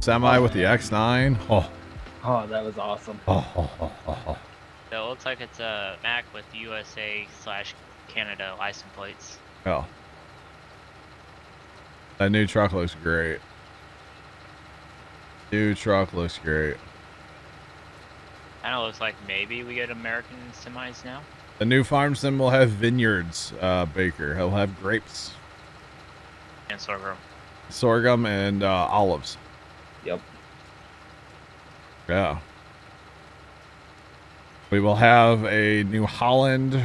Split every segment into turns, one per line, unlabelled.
Semi with the X9. Oh.
Oh, that was awesome.
Oh.
So it looks like it's a Mac with USA/Canada license plates.
Oh. That new truck looks great. New truck looks great.
Kind of looks like maybe we get American semis now.
The new farm sim will have vineyards, Baker. He'll have grapes.
And sorghum.
Sorghum and olives.
Yep.
Yeah. We will have a New Holland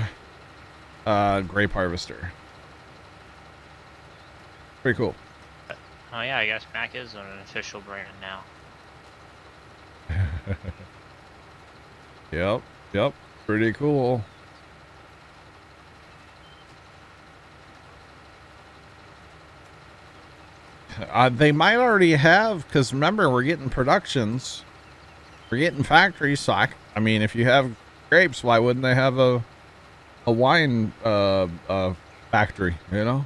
grape harvester. Pretty cool.
Oh yeah, I guess Mac is an official brand now.
Yep. Pretty cool. They might already have, because remember, we're getting productions. We're getting factories. So I mean, if you have grapes, why wouldn't they have a wine factory, you know?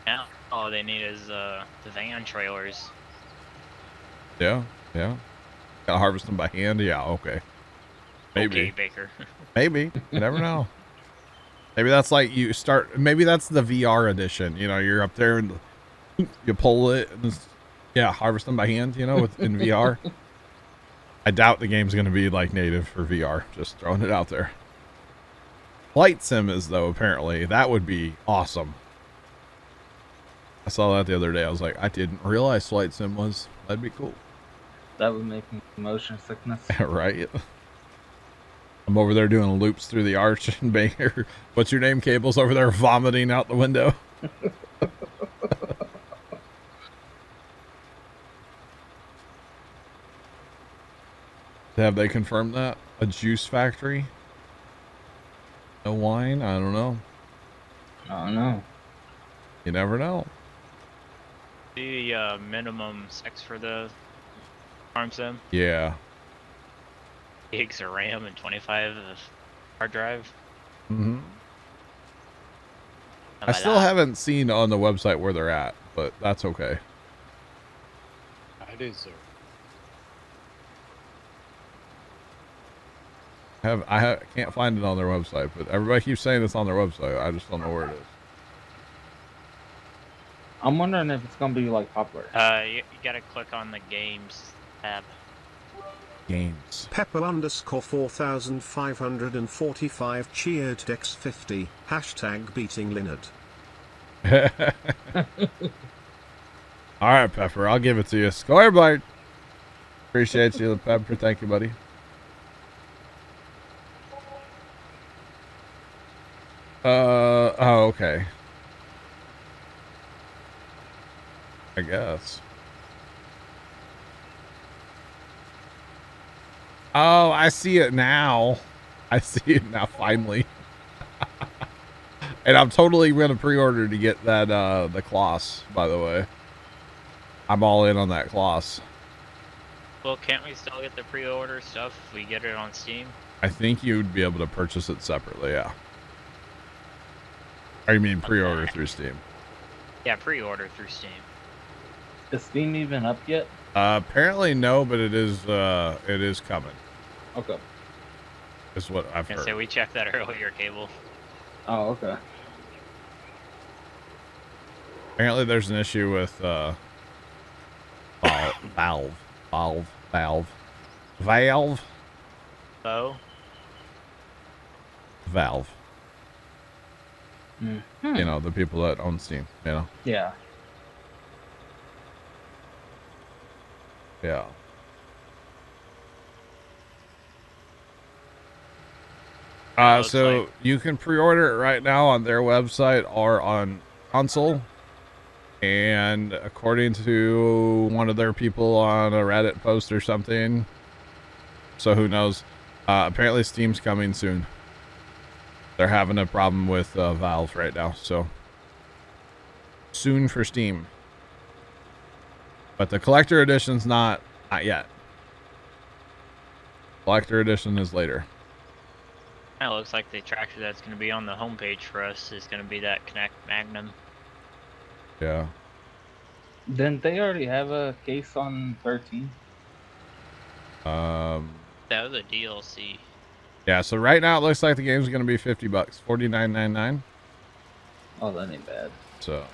Now all they need is the van trailers.
Yeah. Gotta harvest them by hand. Yeah, okay. Maybe.
Okay, Baker.
Maybe. You never know. Maybe that's like maybe that's the VR edition. You know, you're up there and you pull it and harvest them by hand, you know, in VR. I doubt the game's going to be like native for VR. Just throwing it out there. Flight sim is, though, apparently. That would be awesome. I saw that the other day. I was like, I didn't realize flight sim was. That'd be cool.
That would make me motion sickness.
Right? I'm over there doing loops through the arch and Baker. What's your name? Cable's over there vomiting out the window. Have they confirmed that? A juice factory? No wine? I don't know.
I don't know.
You never know.
The minimum specs for the farm sim?
Yeah.
Gigs of RAM and 25 of hard drive.
Mm-hmm. I still haven't seen on the website where they're at, but that's okay.
It is, sir.
I can't find it on their website, but everybody keeps saying it's on their website. I just don't know where it is.
I'm wondering if it's gonna be like popular.
You gotta click on the games tab.
Games.
Pepper_4545 cheered Dex50 #beating Linard.
All right, Pepper. I'll give it to you. Score, Bart. Appreciate you, Pepper. Thank you, buddy. Oh, okay. I guess. Oh, I see it now. I see it now, finally. And I'm totally going to pre-order to get that, the Kloss, by the way. I'm all in on that Kloss.
Well, can't we still get the pre-order stuff if we get it on Steam?
I think you'd be able to purchase it separately, yeah. Or you mean pre-order through Steam?
Yeah, pre-order through Steam.
Is Steam even up yet?
Apparently no, but it is coming.
Okay.
Is what I've heard.
So we checked that earlier, Cable.
Oh, okay.
Apparently there's an issue with Valve.
Oh?
Valve.
Mm-hmm.
You know, the people that own Steam, you know?
Yeah.
Yeah. So you can pre-order it right now on their website or on console. And according to one of their people on a Reddit post or something, so who knows, apparently Steam's coming soon. They're having a problem with Valve right now, so soon for Steam. But the collector edition's not yet. Collector edition is later.
It looks like the tractor that's going to be on the homepage for us is going to be that Connect Magnum.
Yeah.
Didn't they already have a case on 13?
That was a DLC.
Yeah, so right now it looks like the game's gonna be $50, $49.99.
Oh, that ain't bad.
So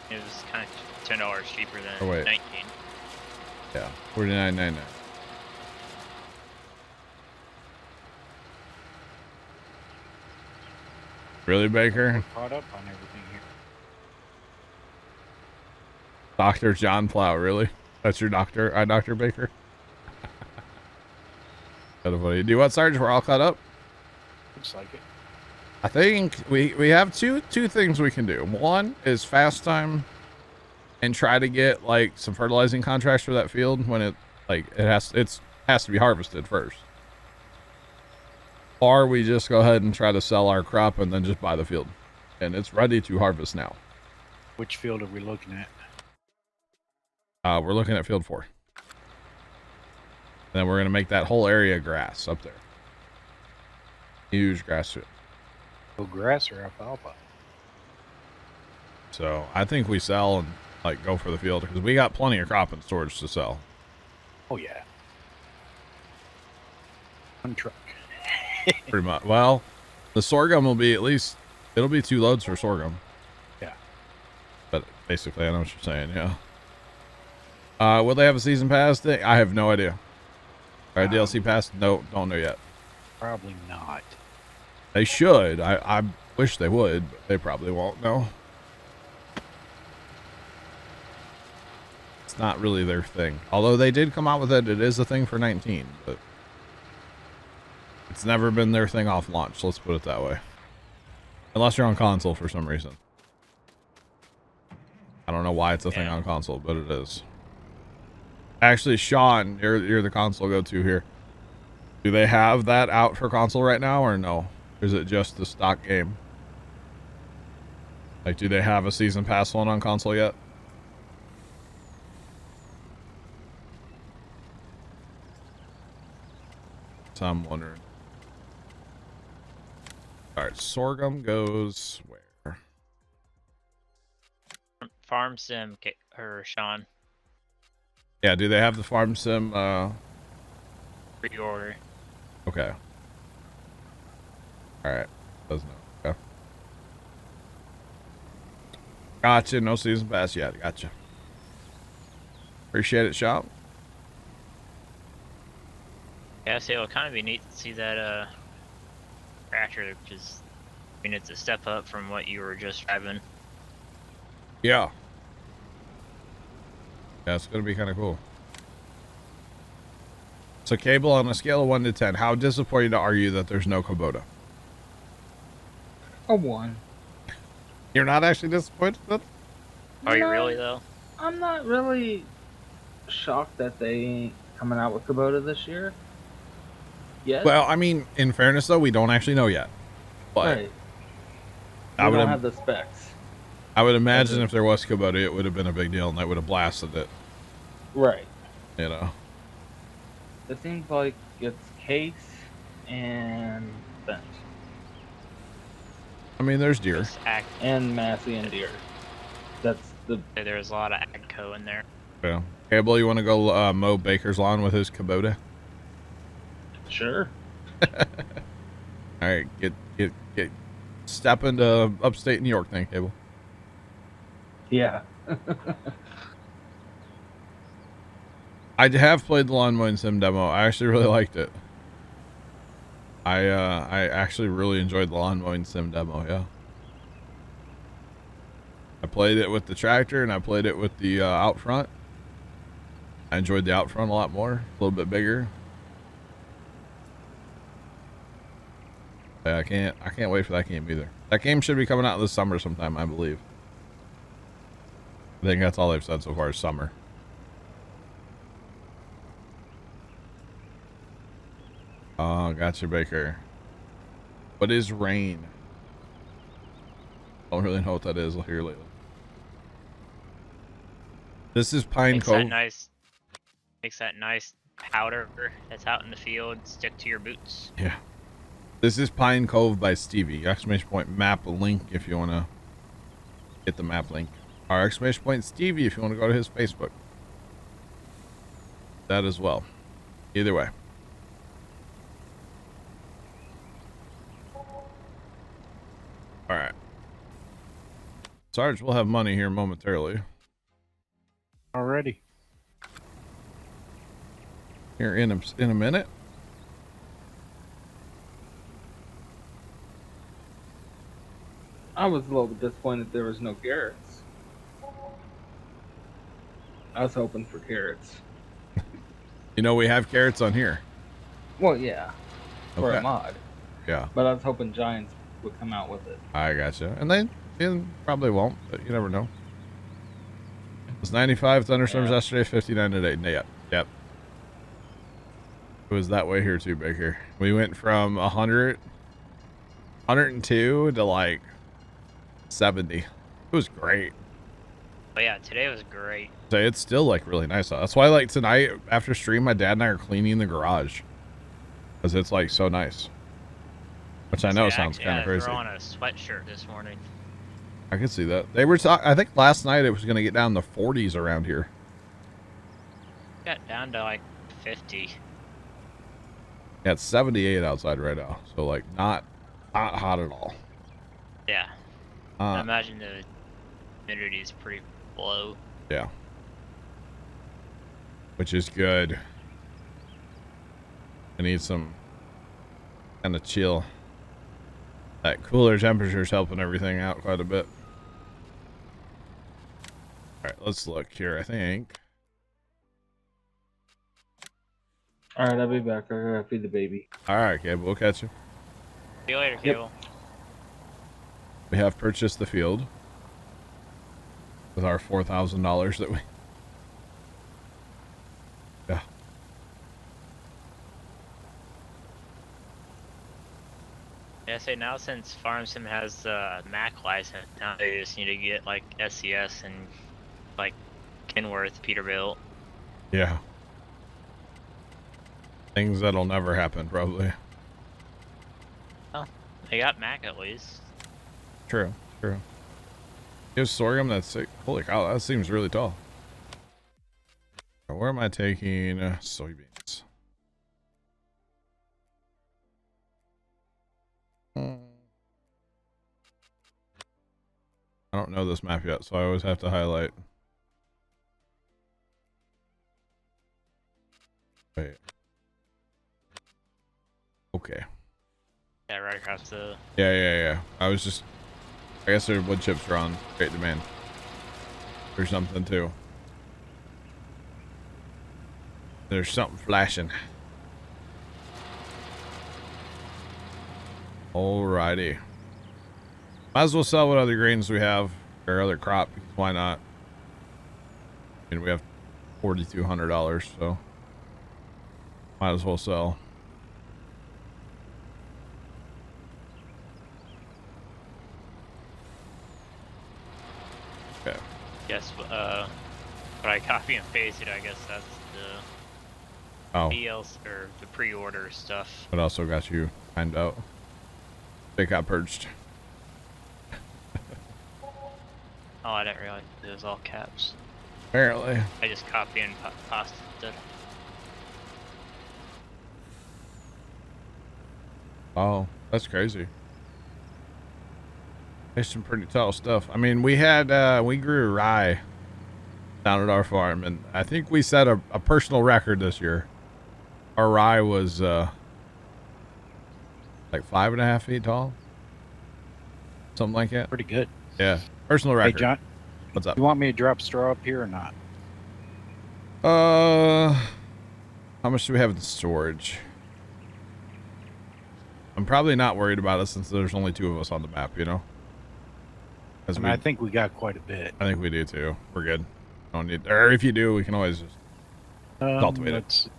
It was kind of $10 cheaper than
Oh, wait.
19.
yeah, $49.99. Really, Baker?
Caught up on everything here.
Dr. John Plow, really? That's your doctor? Dr. Baker? Kind of funny. Do what, Sarge? We're all caught up?
Looks like it.
I think we have two things we can do. One is fast time and try to get like some fertilizing contracts for that field when it has to be harvested first. Or we just go ahead and try to sell our crop and then just buy the field. And it's ready to harvest now.
Which field are we looking at?
We're looking at field 4. And then we're going to make that whole area grass up there. Huge grass field.
Oh, grass or alfalfa?
So I think we sell and like go for the field because we got plenty of crop in storage to sell.
Oh, yeah. One truck.
Pretty much. Well, the sorghum will be it'll be 2 loads for sorghum.
Yeah.
But basically, I know what you're saying. Yeah. Will they have a season pass thing? I have no idea. All right, DLC pass? No, don't know yet.
Probably not.
They should. I wish they would, but they probably won't. No. It's not really their thing. Although they did come out with it. It is a thing for 19, but it's never been their thing off launch. Let's put it that way. Unless you're on console for some reason. I don't know why it's a thing on console, but it is. Actually, Sean, you're the console go-to here. Do they have that out for console right now or no? Or is it just the stock game? Like, do they have a season pass one on console yet? So I'm wondering. All right, sorghum goes where?
Farm Sim or Sean
Yeah, do they have the farm sim?
pre-order.
Okay. All right. Doesn't know. Okay. Gotcha. No season pass yet. Gotcha. Appreciate it, shop.
Yeah, so it'll kind of be neat to see that tractor, because I mean it's a step up from what you were just driving.
Yeah. Yeah, it's gonna be kind of cool. So, Cable, on a scale of 1 to 10, how disappointed are you that there's no Kubota?
A 1.
You're not actually disappointed?
Are you
No,
really though?
I'm not really shocked that they ain't coming out with Kubota this year. Yes.
Well, I mean, in fairness, though, we don't actually know yet. But
right.
I
We
would
don't
have
have the specs.
I would imagine if there was Kubota, it would have been a big deal, and they would have blasted it.
Right.
You know.
It seems like it's case and bench
I mean, there's deer.
Just
and Massey and Deer. That's the
There's a lot of AGCO in there.
Yeah. Cable, you want to go mow Baker's lawn with his Kubota?
sure.
All right, get step into upstate New York, then, Cable.
Yeah.
I have played the lawn mowing sim demo. I actually really liked it. I actually really enjoyed the lawn mowing sim demo. Yeah. I played it with the tractor and I played it with the out front. I enjoyed the out front a lot more, a little bit bigger. Yeah, I can't wait for that game either. That game should be coming out this summer sometime, I believe. I think that's all they've said so far is summer. Oh, gotcha, Baker. What is rain? Don't really know what that is here lately. This is Pine
Makes
Cove.
makes that nice powder that's out in the field stick to your boots.
Yeah. This is Pine Cove by Stevie. Exclamation point map link if you want to get the map link. Our exclamation point Stevie if you want to go to his Facebook. That as well. Either way. All right. Sarge, we'll have money here momentarily.
Already.
Here in a minute.
I was a little bit disappointed there was no carrots. I was hoping for carrots.
You know, we have carrots on here.
Well, yeah, for
Okay.
a mod.
Yeah.
But I was hoping Giants would come out with it.
I gotcha. And they probably won't, but you never know. It was 95 thunderstorms yesterday, 59 today. Yep. It was that way here too, Baker. We went from 102 to like 70. It was great.
But yeah, today was great.
So it's still like really nice. That's why like tonight after stream, my dad and I are cleaning the garage because it's like so nice. Which I know sounds kind of crazy.
Throw on a sweatshirt this morning.
I could see that. They were talking. I think last night it was going to get down to 40s around here.
Got down to like 50.
Yeah, it's 78 outside right now. So like not hot at all.
Yeah. I imagine the humidity is pretty low.
Yeah. Which is good. I need some kind of chill. That cooler temperature is helping everything out quite a bit. All right, let's look here. I think.
All right, I'll be back. I gotta feed the baby.
All right, Gabe, we'll catch you.
See you later,
Yep.
Cable.
We have purchased the field with our $4,000 that we. Yeah.
Yeah, say now since FarmSim has the Mac license, now they just need to get like SCS and like Kenworth, Peterbilt.
Yeah. Things that'll never happen, probably.
They got Mac at least.
True. You have sorghum that's sick. Holy cow, that seems really tall. Where am I taking soybeans? I don't know this map yet, so I always have to highlight. Wait. Okay.
Yeah, right across the.
Yeah. I guess their wood chips are on great demand. Or something too. There's something flashing. Alrighty. Might as well sell what other grains we have or other crop, because why not? I mean, we have $4,200, so might as well sell. Okay.
Guess what I copy and pasted, I guess that's the BLs or the pre-order stuff.
But also got you timed out. They got purged.
Oh, I didn't realize it was all caps.
Apparently.
I just copy and pasted it.
Oh, that's crazy. There's some pretty tall stuff. I mean, we grew rye down at our farm, and I think we set a personal record this year. Our rye was like 5.5 feet tall. Something like that.
Pretty good.
Yeah. Personal record.
Hey, John.
What's up?
You want me to drop straw up here or not?
How much do we have in storage? I'm probably not worried about it since there's only 2 of us on the map, you know?
I think we got quite a bit.
I think we do too. We're good. Don't need, or if you do, we can always just cultivate it.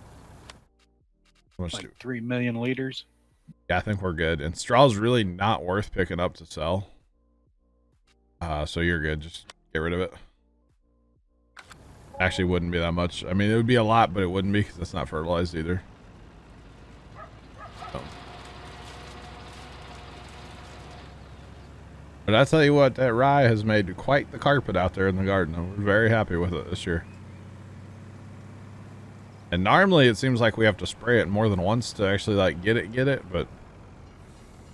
Like 3 million liters.
Yeah, I think we're good. And straw's really not worth picking up to sell. So you're good. Just get rid of it. Actually, wouldn't be that much. I mean, it would be a lot, but it wouldn't be because it's not fertilized either. So. But I tell you what, that rye has made quite the carpet out there in the garden. I'm very happy with it this year. And normally it seems like we have to spray it more than once to actually like get it, but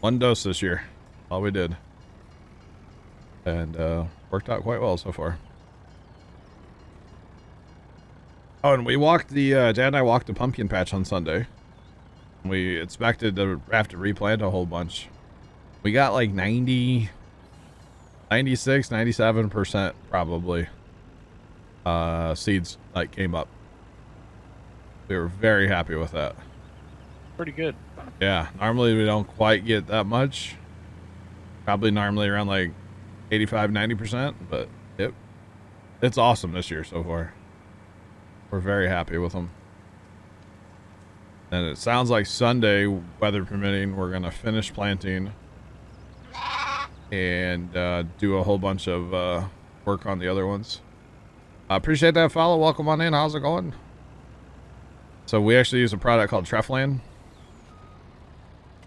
one dose this year, all we did. And worked out quite well so far. Oh, and we walked Dad and I walked the pumpkin patch on Sunday. We expected to have to replant a whole bunch. We got like 96, 97% probably seeds like came up. We were very happy with that.
Pretty good.
Yeah, normally we don't quite get that much. Probably normally around like 85, 90%, but yep. It's awesome this year so far. We're very happy with them. And it sounds like Sunday, weather permitting, we're going to finish planting and do a whole bunch of work on the other ones. I appreciate that follow. Welcome on in. How's it going? So we actually use a product called Treflan.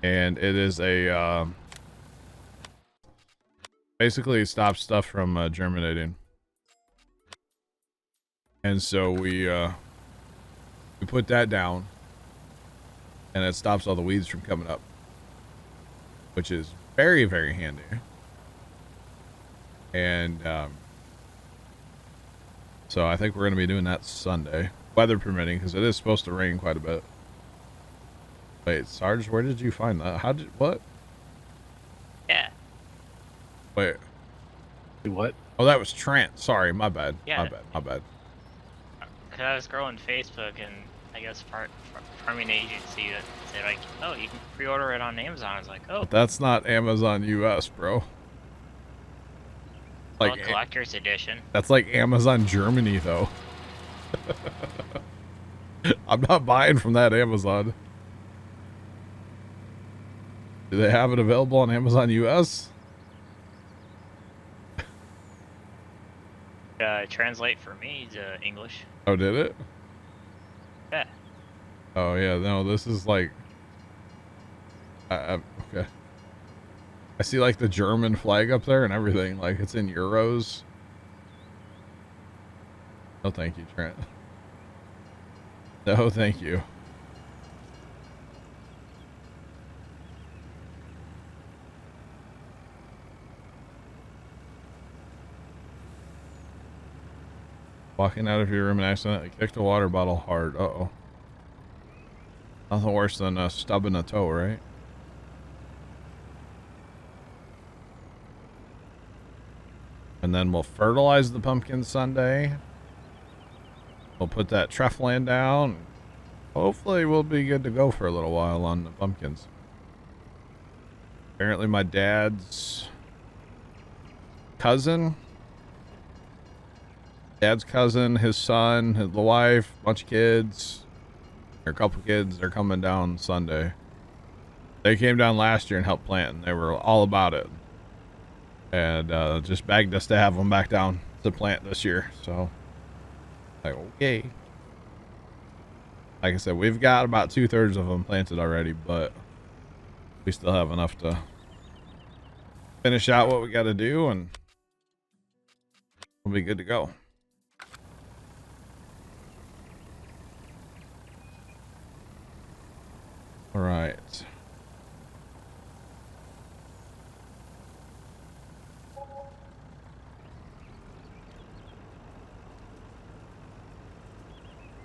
And it is a basically stops stuff from germinating. And so we put that down, and it stops all the weeds from coming up, which is very, very handy. And so I think we're going to be doing that Sunday, weather permitting, because it is supposed to rain quite a bit. Wait, Sarge, where did you find that? What?
Yeah.
Wait.
Do what?
Oh, that was Trent. Sorry, my bad.
Yeah.
My bad.
Cause I was scrolling Facebook and I guess farming agency that said like, oh, you can pre-order it on Amazon. I was like, oh.
But that's not Amazon US, bro.
Well,
Like
collector's edition.
that's like Amazon Germany, though. I'm not buying from that Amazon. Do they have it available on Amazon US?
Translate for me to English.
Oh, did it?
Yeah.
Oh, yeah. No, this is like... okay. I see like the German flag up there and everything. Like it's in euros. No, thank you, Trent. No, thank you. Walking out of your room and accidentally kicked a water bottle hard. Uh-oh. Nothing worse than stubbing a toe, right? And then we'll fertilize the pumpkin Sunday. We'll put that Treflan down. Hopefully we'll be good to go for a little while on the pumpkins. Apparently my dad's cousin, his son, the wife, bunch of kids, or a couple kids, they're coming down Sunday. They came down last year and helped plant, and they were all about it. And just begged us to have them back down to plant this year. So, like, okay. Like I said, we've got about 2/3 of them planted already, but we still have enough to finish out what we got to do, and we'll be good to go. All right.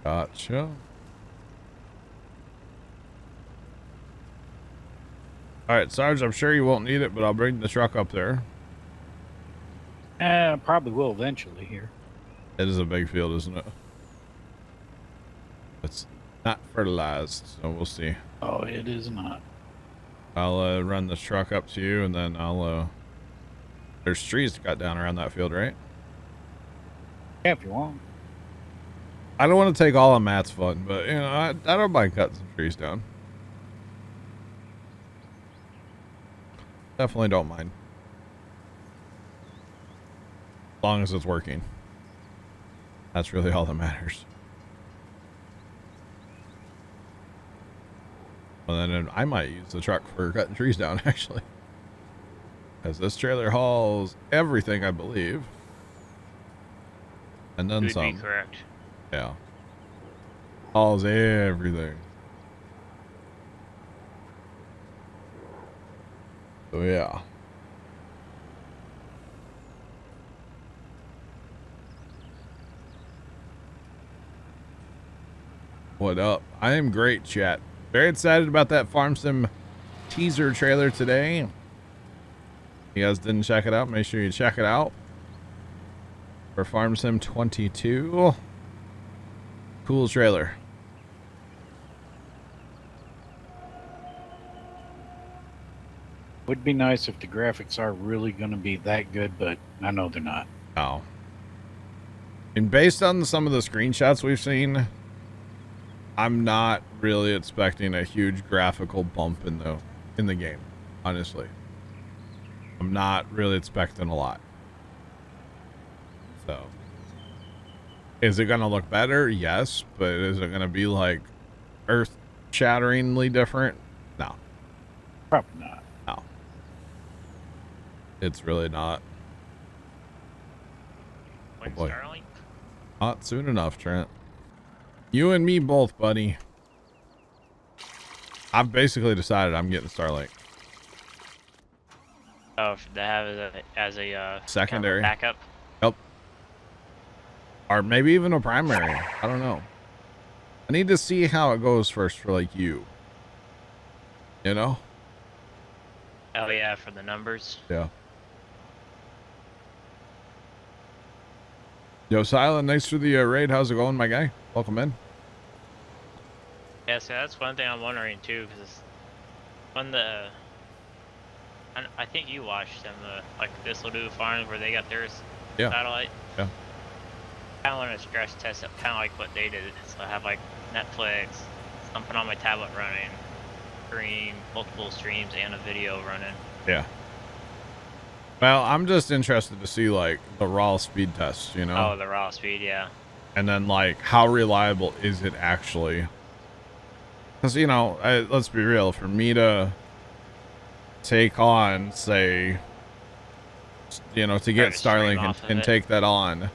Gotcha. All right, Sarge, I'm sure you won't need it, but I'll bring the truck up there.
Probably will eventually here.
It is a big field, isn't it? It's not fertilized, so we'll see.
Oh, it is not.
I'll run this truck up to you, and then I'll... There's trees cut down around that field, right?
Yeah, if you want.
I don't want to take all of Matt's fun, but, you know, I don't mind cutting some trees down. Definitely don't mind. As long as it's working. That's really all that matters. Well, then I might use the truck for cutting trees down, actually. As this trailer hauls everything, I believe. And then
Would
some.
be correct.
Yeah. Hauls everything. So yeah. What up? I am great, chat. Very excited about that Farm Sim teaser trailer today. If you guys didn't check it out, make sure you check it out. For Farm Sim 22. Cool trailer.
Would be nice if the graphics are really going to be that good, but I know they're not.
Oh. And based on some of the screenshots we've seen, I'm not really expecting a huge graphical bump in the game, honestly. I'm not really expecting a lot. So, is it going to look better? Yes, but is it going to be like earth-shatteringly different? No.
Probably not.
No. It's really not.
When
boy.
Starlink?
Not soon enough, Trent. You and me both, buddy. I've basically decided I'm getting Starlink.
Oh, they have it as a
Secondary.
kind of backup.
Yep. Or maybe even a primary. I don't know. I need to see how it goes first for like you. You know?
Oh yeah, for the numbers.
Yeah. Yo, Silent, thanks for the raid. How's it going, my guy? Welcome in.
Yeah, so that's one thing I'm wondering too, because when I think you watched them, like this will do farms where they got their
Yeah.
satellite.
Yeah.
I want to stress test it, kind of like what they did. So I have like Netflix, something on my tablet running, stream, multiple streams, and a video running.
Yeah. Well, I'm just interested to see like the raw speed tests, you know?
Oh, the raw speed, yeah.
And then like how reliable is it actually? Because, you know, let's be real, for me to take on, say, you know, to get
to stream
Starlink
off of
and
it.
take that on,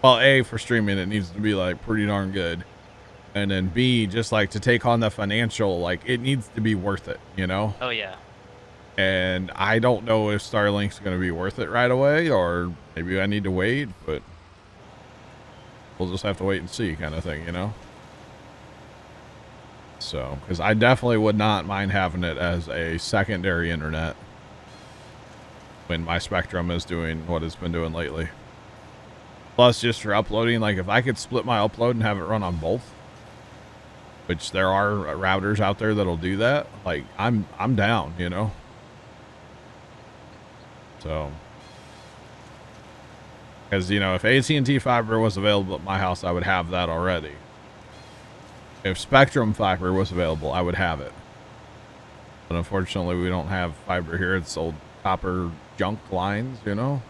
well, A, for streaming, it needs to be like pretty darn good. And then B, just like to take on the financial, like it needs to be worth it, you know?
Oh yeah.
And I don't know if Starlink's going to be worth it right away, or maybe I need to wait, but we'll just have to wait and see kind of thing, you know? So, because I definitely would not mind having it as a secondary internet when my Spectrum is doing what it's been doing lately. Plus, just for uploading, like if I could split my upload and have it run on both, which there are routers out there that'll do that, like I'm down, you know? So, because, you know, if AT&T fiber was available at my house, I would have that already. If Spectrum fiber was available, I would have it. But unfortunately, we don't have fiber here. It's old copper junk lines, you know?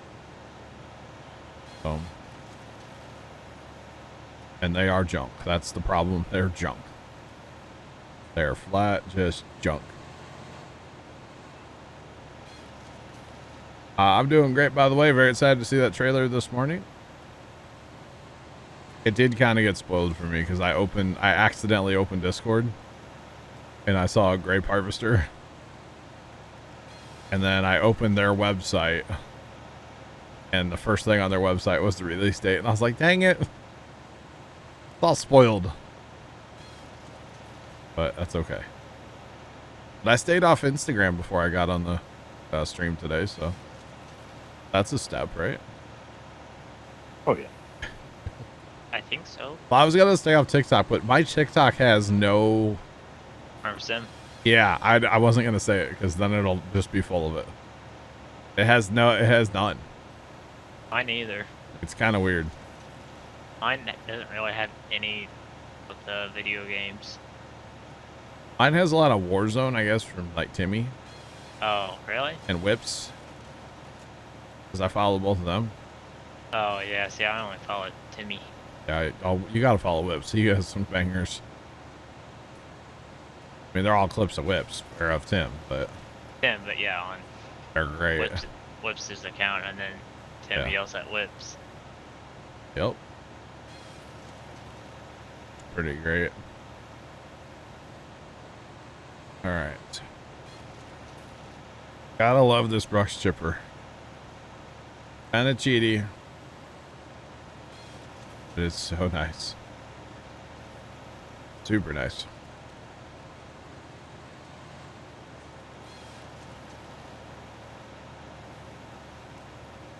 So, and they are junk. That's the problem. They're junk. They're flat, just junk. I'm doing great, by the way. Very excited to see that trailer this morning. It did kind of get spoiled for me because I accidentally opened Discord and I saw a grape harvester. And then I opened their website and the first thing on their website was the release date. And I was like, dang it. It's all spoiled. But that's okay. But I stayed off Instagram before I got on the stream today, so that's a step, right?
Oh, yeah.
I think so.
Well, I was gonna stay off TikTok, but my TikTok has no.
Farm sim.
Yeah, I wasn't gonna say it because then it'll just be full of it. It has none.
Mine either.
It's kind of weird.
Mine doesn't really have any with the video games.
Mine has a lot of Warzone, I guess, from like Timmy
Oh, really?
and Whips, because I follow both of them.
Oh, yeah. See, I only follow Timmy.
Yeah, you gotta follow Whips. He has some bangers. I mean, they're all clips of Whips or of Tim, but
Tim, but yeah, on
They're great.
whips his account, and then it's everybody else that whips.
Yep. Pretty great. All right. Gotta love this brush chipper. Kinda cheaty. But it's so nice. Super nice.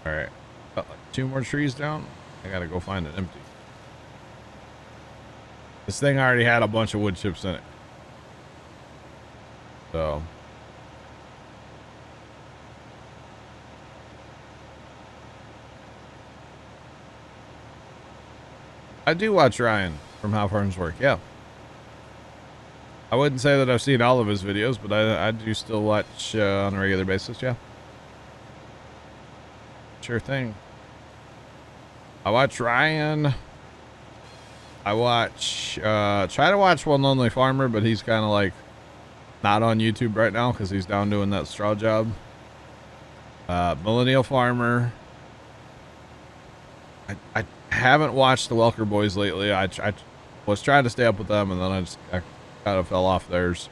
All right. Got like 2 more trees down. I gotta go find it empty. This thing already had a bunch of wood chips in it. So. I do watch Ryan from How Farms Work, yeah. I wouldn't say that I've seen all of his videos, but I do still watch on a regular basis, yeah. Sure thing. I watch Ryan. I watch, try to watch One Lonely Farmer, but he's kind of like not on YouTube right now because he's down doing that straw job. Millennial Farmer. I haven't watched the Welker Boys lately. I was trying to stay up with them, and then I kind of fell off theirs.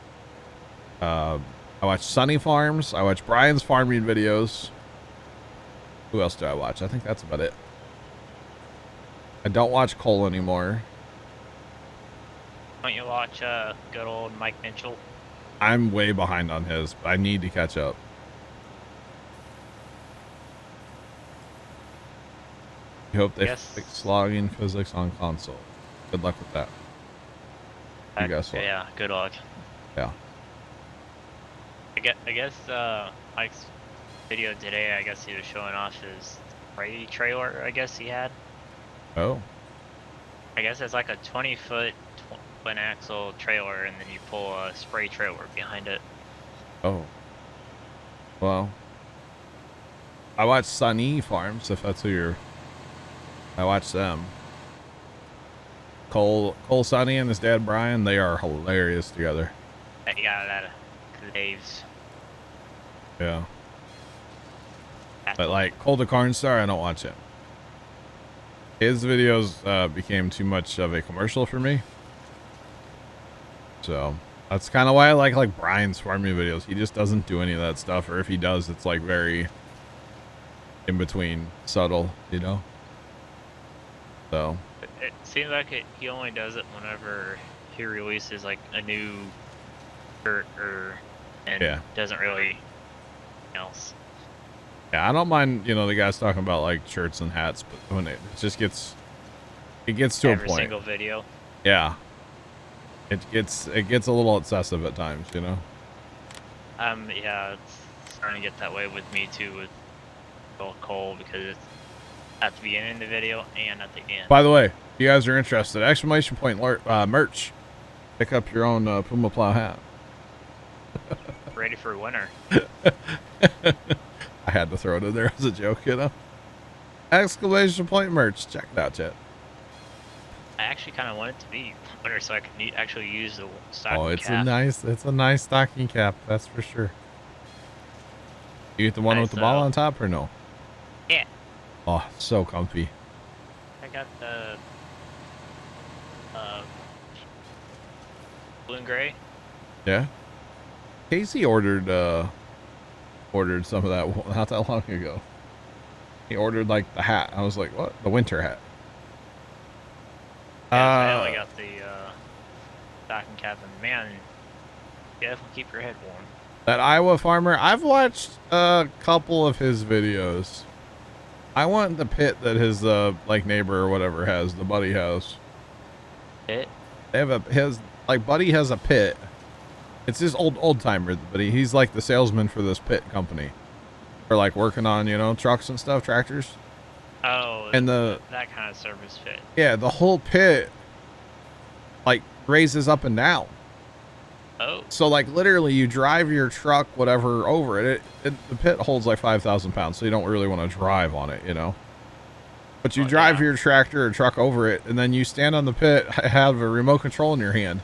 I watch Sunny Farms. I watch Brian's farming videos. Who else do I watch? I think that's about it. I don't watch Cole anymore.
Don't you watch good old Mike Mitchell?
I'm way behind on his, but I need to catch up. I hope they fix logging physics on console. Good luck with that. You guess what?
Yeah, good luck.
Yeah.
I guess Mike's video today, I guess he was showing off his spray trailer, I guess he had.
Oh.
I guess it's like a 20-foot twin axle trailer, and then you pull a spray trailer behind it.
Oh. Well. I watch Sunny Farms, if that's who you're... I watch them. Cole Sunny and his dad Brian, they are hilarious together.
He got a lot of claves.
Yeah. But like Cole the Corn Star, I don't watch him. His videos became too much of a commercial for me. So that's kind of why I like Brian's farming videos. He just doesn't do any of that stuff, or if he does, it's like very in between, subtle, you know. So
it seems like he only does it whenever he releases like a new shirt and doesn't really else.
Yeah, I don't mind, you know, the guys talking about like shirts and hats, but when it just gets to
Every
a point.
single video.
Yeah. It gets a little excessive at times, you know.
Yeah, it's starting to get that way with me too with Cole, because it's at the beginning of the video and at the end.
By the way, if you guys are interested, exclamation point merch. Pick up your own Puma Plow hat.
Ready for winter.
I had to throw it in there as a joke, you know. Exclamation point merch. Check it out, chat.
I actually kind of want it to be winter so I can actually use the stocking
Oh, it's
cap.
a nice stocking cap, that's for sure. You get the one with the ball on top or no?
Yeah.
Oh, so comfy.
I got the blue and gray.
Yeah. Casey ordered some of that not that long ago. He ordered like the hat. I was like, what? The winter hat.
Yeah, I only got the stocking cap, and man, definitely keep your head warm.
That Iowa farmer, I've watched a couple of his videos. I want the pit that his like neighbor or whatever has, the Buddy house.
Pit?
They have his Buddy has a pit. It's his old timer, but he's like the salesman for this pit company. For like working on, you know, trucks and stuff, tractors.
Oh,
and
that kind of service pit.
Yeah, the whole pit like raises up and down.
Oh.
So like literally you drive your truck, whatever, over it. The pit holds like 5,000 pounds, so you don't really want to drive on it, you know. But you drive your tractor or truck over it, and then you stand on the pit, have a remote control in your hand.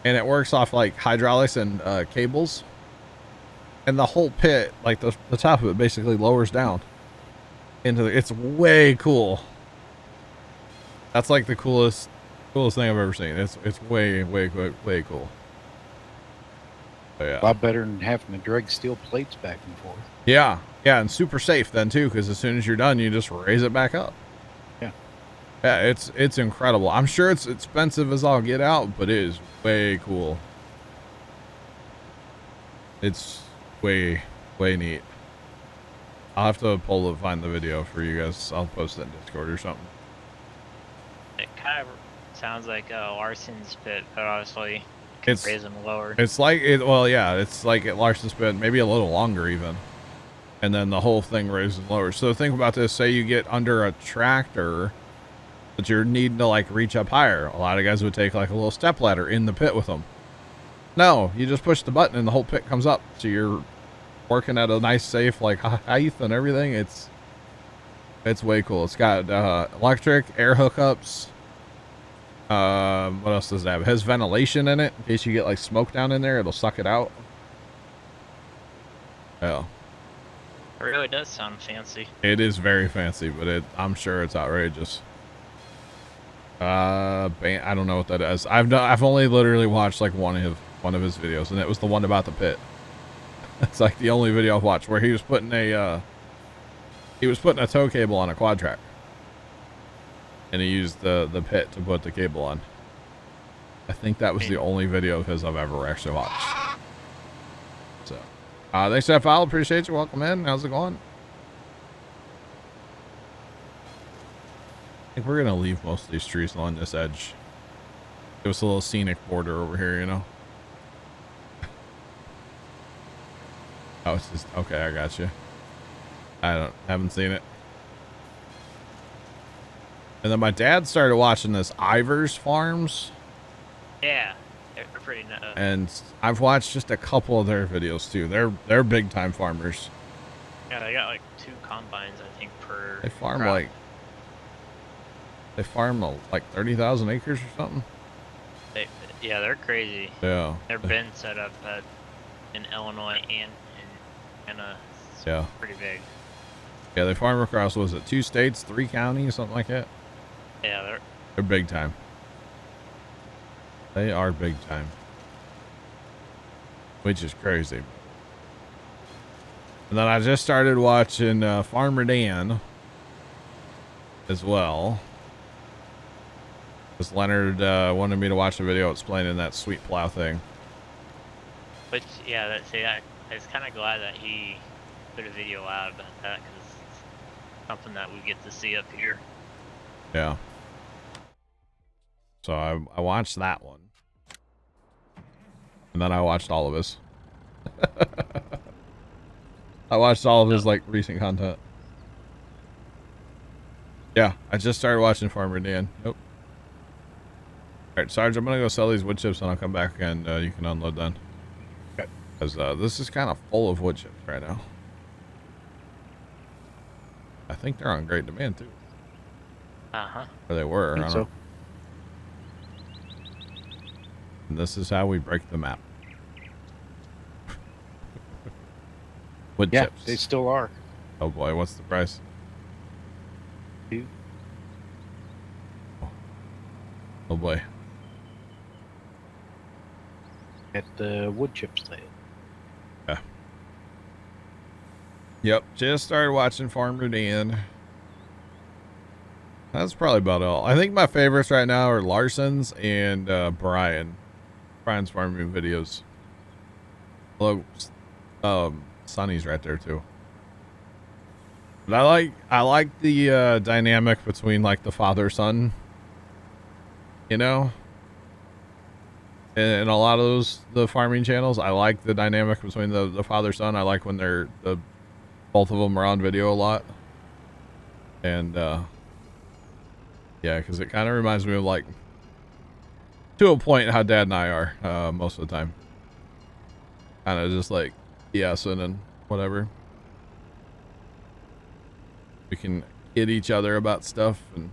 And it works off like hydraulics and cables. and the whole pit, like the top of it, basically lowers down into the. It's way cool. That's like the coolest thing I've ever seen. It's way cool. So, yeah.
A lot better than having to drag steel plates back and forth.
Yeah, and super safe then too, because as soon as you're done, you just raise it back up. Yeah, it's incredible. I'm sure it's expensive as all get out, but it is way cool. It's way neat. I'll have to find the video for you guys. I'll post it in Discord or something.
It kind of sounds like Larson's pit, but obviously can raise them lower.
It's like it. Well, yeah, it's like at Larson's pit, maybe a little longer even, and then the whole thing raises and lowers. So think about this: say you get under a tractor, but you're needing to like reach up higher. A lot of guys would take like a little step ladder in the pit with them. No, you just push the button and the whole pit comes up. So you're working at a nice, safe like height and everything. It's way cool. It's got electric, air hookups. What else does it have? It has ventilation in it in case you get like smoke down in there. It'll suck it out. Yeah.
It really does sound fancy.
It is very fancy, but I'm sure it's outrageous. I don't know what that is. I've only literally watched like one of his videos, and it was the one about the pit. It's like the only video I've watched where he was putting a tow cable on a quad track, and he used the pit to put the cable on. I think that was the only video of his I've ever actually watched. So, thanks for that file. Appreciate you. Welcome in. How's it going? I think we're gonna leave most of these trees along this edge. Give us a little scenic border over here, you know. Oh, it's just okay. I got you. Haven't seen it. And then my dad started watching this Ivers Farms.
Yeah, they're pretty nuts.
And I've watched just a couple of their videos too. They're big time farmers.
Yeah, they got like 2 combines, I think, per.
They farm
crop.
like 30,000 acres or something.
Yeah, they're crazy.
Yeah.
They're been set up in Illinois and in
yeah,
pretty big.
Yeah, they farm across, was it 2 states, 3 counties, something like that?
Yeah,
They're big time. They are big time. Which is crazy. And then I just started watching Farmer Dan as well. Because Leonard wanted me to watch a video explaining that sweet plow thing.
Which, yeah, I was kind of glad that he put a video out about that, because it's something that we get to see up here.
Yeah. So I watched that one. And then I watched all of his. I watched all of his like recent content. Yeah, I just started watching Farmer Dan. Nope. Alright, Sarge, I'm gonna go sell these wood chips and I'll come back and you can unload then.
Okay.
Because this is kind of full of wood chips right now. I think they're on great demand too.
Uh-huh.
Or they were. I don't know. And this is how we break the map. Wood
Yeah,
chips.
they still are.
Oh boy, what's the price?
2.
Oh boy.
At the wood chip stand.
Yeah. Yep, just started watching Farmer Dan. That's probably about all. I think my favorites right now are Larson's and Brian's farming videos. Although Sonny's right there too. But I like the dynamic between like the father-son, you know? And a lot of the farming channels, I like the dynamic between the father-son. I like when both of them are on video a lot. And yeah, because it kind of reminds me of like, to a point, how Dad and I are most of the time. Kind of just like BSing and whatever. We can hit each other about stuff and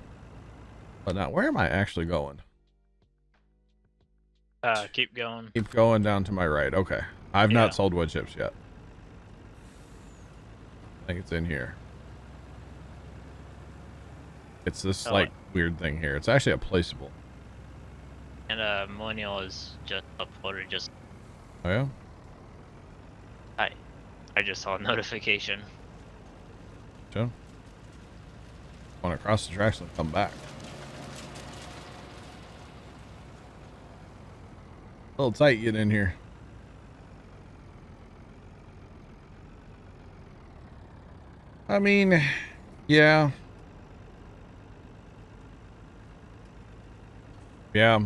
whatnot. Where am I actually going?
Keep going.
Keep going down to my right. Okay. I've not sold wood chips yet. I think it's in here. It's this
Oh,
like weird thing here. It's actually a placeable.
And Millennial is just uploaded. Just
Oh yeah.
I just saw a notification.
Joe. Want to cross the tracks and come back. A little tight getting in here. I mean, yeah. Yeah,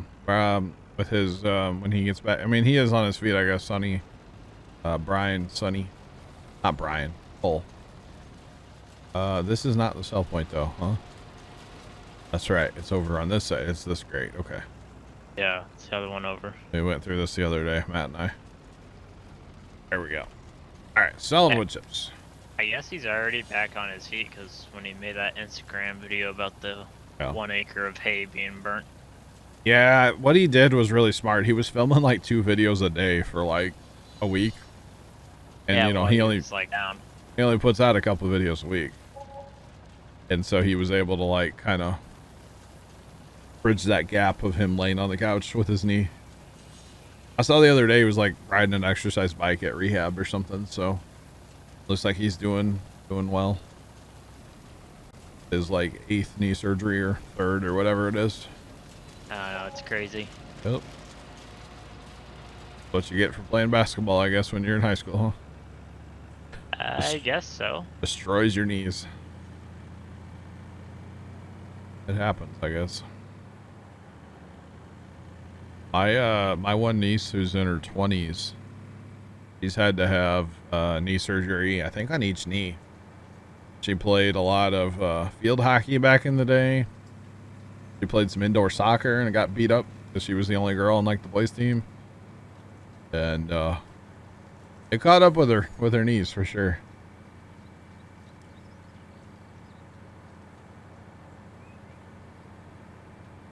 with his, when he gets back, I mean, he is on his feet, I guess, Sonny, Sonny, not Brian, Cole. This is not the sell point, though, huh? That's right, it's over on this side, it's this grate, okay.
Yeah, it's the other one over.
We went through this the other day, Matt and I. There we go. Alright, selling wood chips.
I guess he's already back on his feet, because when he made that Instagram video about the 1 acre of hay being burnt.
Yeah, what he did was really smart. He was filming like 2 videos a day for like a week. And
yeah,
you know,
well,
he only
like down.
He only puts out a couple of videos a week. And so he was able to like kind of bridge that gap of him laying on the couch with his knee. I saw the other day he was like riding an exercise bike at rehab or something, so looks like he's doing well. His like 8th knee surgery or 3rd or whatever it is.
I don't know, it's crazy.
Yep. What you get for playing basketball, I guess, when you're in high school, huh?
I guess so.
Destroys your knees. It happens, I guess. My one niece who's in her 20s, she's had to have knee surgery, I think on each knee. She played a lot of field hockey back in the day. She played some indoor soccer and got beat up because she was the only girl on like the boys team. And it caught up with her knees for sure.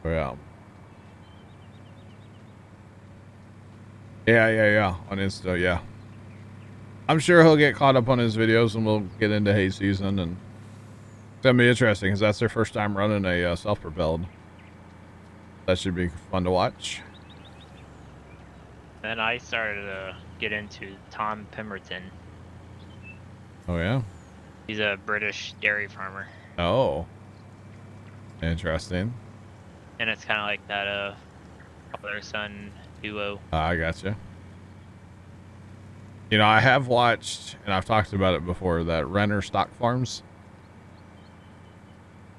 Yeah. Yeah. On Insta, yeah. I'm sure he'll get caught up on his videos and we'll get into hay season, and it's gonna be interesting because that's their first time running a self-propelled. That should be fun to watch.
Then I started to get into Tom Pemberton.
Oh yeah?
He's a British dairy farmer.
Oh. Interesting.
And it's kind of like that father-son duo.
I gotcha. You know, I have watched, and I've talked about it before, that Renner Stock Farms.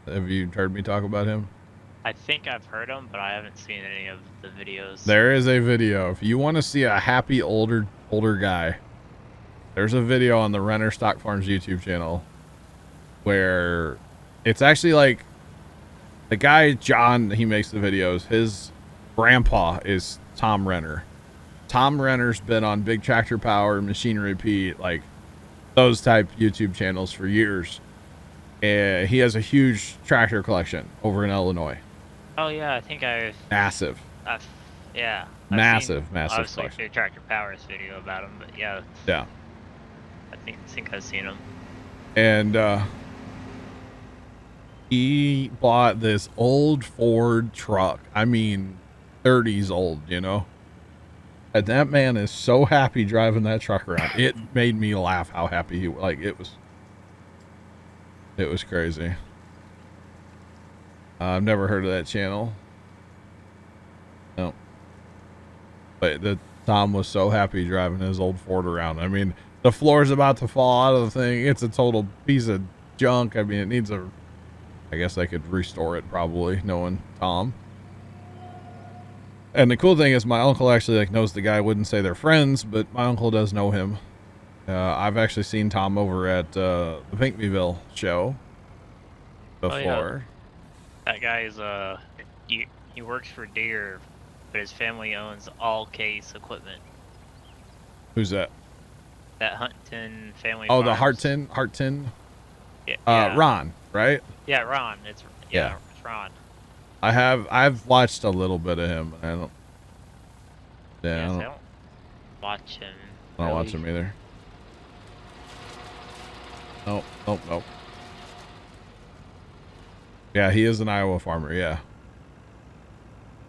Have you heard me talk about him?
I think I've heard him, but I haven't seen any of the videos.
There is a video. If you want to see a happy older guy, there's a video on the Renner Stock Farms YouTube channel where it's actually like the guy, John, he makes the videos. His grandpa is Tom Renner. Tom Renner's been on Big Tractor Power, Machinery Pete, like those type YouTube channels for years. And he has a huge tractor collection over in Illinois.
Oh yeah, I think
Massive.
Yeah.
Massive
Obviously,
collection.
Big Tractor Power's video about him, but yeah.
Yeah.
I think I've seen him.
And he bought this old Ford truck. I mean, 30s old, you know? And that man is so happy driving that truck around. It made me laugh how happy he, like, it was crazy. I've never heard of that channel. No. But Tom was so happy driving his old Ford around. I mean, the floor's about to fall out of the thing. It's a total piece of junk. I mean, it needs I guess I could restore it probably, knowing Tom. And the cool thing is my uncle actually like knows the guy. Wouldn't say they're friends, but my uncle does know him. I've actually seen Tom over at the Pinkneyville show before.
Oh, yeah. That guy is he works for Deere, but his family owns all Case equipment.
Who's that?
That Huntington family.
Oh,
farms.
the Harton.
Yeah.
Ron, right?
Yeah, Ron. It's Ron.
I've watched a little bit of him. I don't. Yeah,
Yes,
I
I
don't
don't, watch him.
I don't
really.
watch him either. 'Cause, I don't know. I don't watch him. I don't watch him either.
Yeah, I don't watch him.
I don't watch him either. Nope, nope, nope. Yeah, he is an Iowa farmer. Yeah,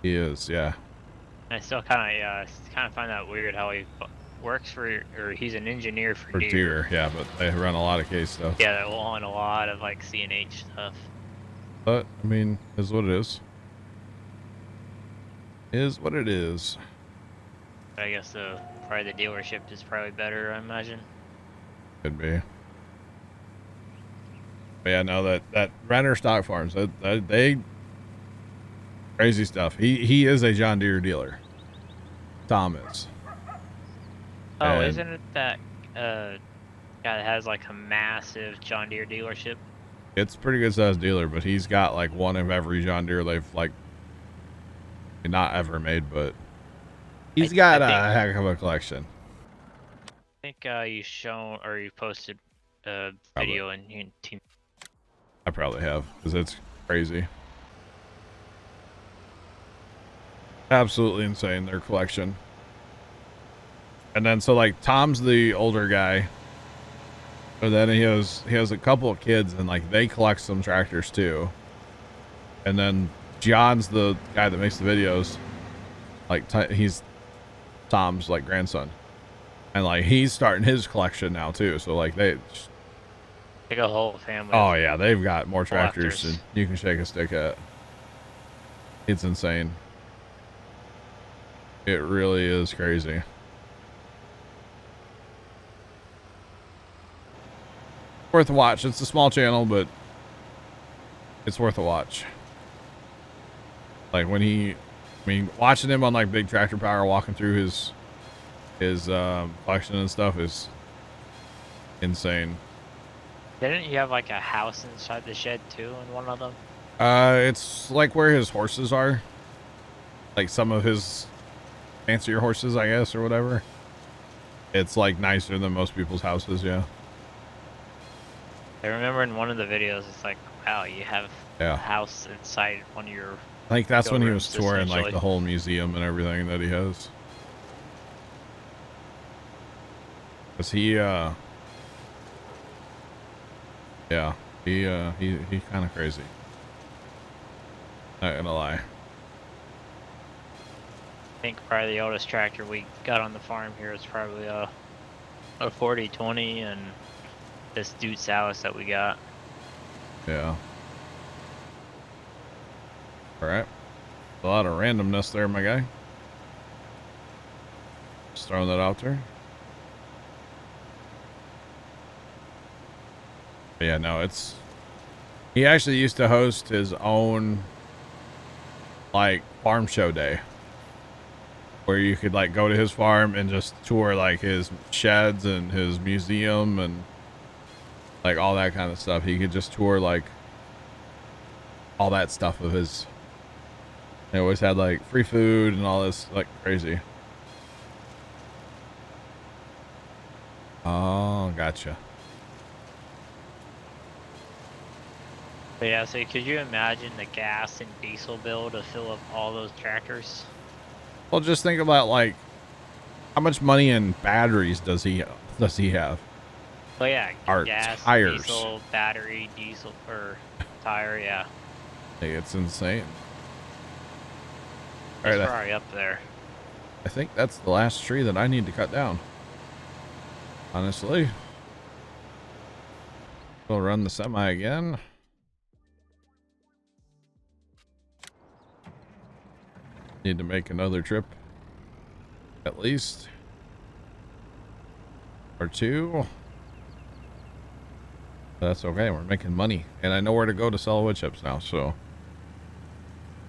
he is. Yeah.
I still kind of find that weird how he works for, or he's an engineer for
For deer, yeah, but they run a lot of case stuff.
Yeah, they want a lot of like CNH stuff.
But I mean, is what it is. Is what it is.
But I guess probably the dealership is probably better, I imagine.
Could be. But yeah, no, that Renner Stock Farms, they crazy stuff. He is a John Deere dealer. Tom is.
Oh,
And
isn't it that guy that has like a massive John Deere dealership?
it's a pretty good sized dealer, but he's got like one of every John Deere they've like not ever made, but he's got a heck of a collection.
I think you posted a video in Team.
I probably have, because it's crazy. Absolutely insane, their collection. And then so like Tom's the older guy, but then he has a couple of kids, and like they collect some tractors too. And then John's the guy that makes the videos. Like he's Tom's like grandson, and like he's starting his collection now too. So like they
Like a whole family.
Oh yeah, they've got more tractors
collectors.
than you can shake a stick at. It's insane. It really is crazy. Worth a watch. It's a small channel, but it's worth a watch. Like watching him on like Big Tractor Power, walking through his collection and stuff is insane.
Didn't you have like a house inside the shed too in one of them?
It's like where his horses are. Like some of his fancier horses, I guess, or whatever. It's like nicer than most people's houses, yeah.
I remember in one of the videos, it's like, wow, you have
Yeah.
a house inside one of your.
I think that's when he was
showrooms,
touring like
essentially.
the whole museum and everything that he has. Cause he yeah, he's kind of crazy. Not gonna lie.
I think probably the oldest tractor we got on the farm here is probably a 4020, and this Dude Salis that we got.
Yeah. All right. A lot of randomness there, my guy. Just throwing that out there. But yeah, no, he actually used to host his own like farm show day where you could like go to his farm and just tour like his sheds and his museum and like all that kind of stuff. He could just tour like all that stuff of his. They always had like free food and all this, like crazy. Oh, gotcha.
But yeah, so could you imagine the gas and diesel bill to fill up all those tractors?
Well, just think about like how much money in batteries does he have?
Oh yeah,
Our
gas,
tires.
diesel, battery, diesel, or tire, yeah.
Like, it's insane.
It's
All right,
probably up there.
I think that's the last tree that I need to cut down. Honestly. We'll run the semi again. Need to make another trip. At least. Or two. That's okay. We're making money. And I know where to go to sell wood chips now, so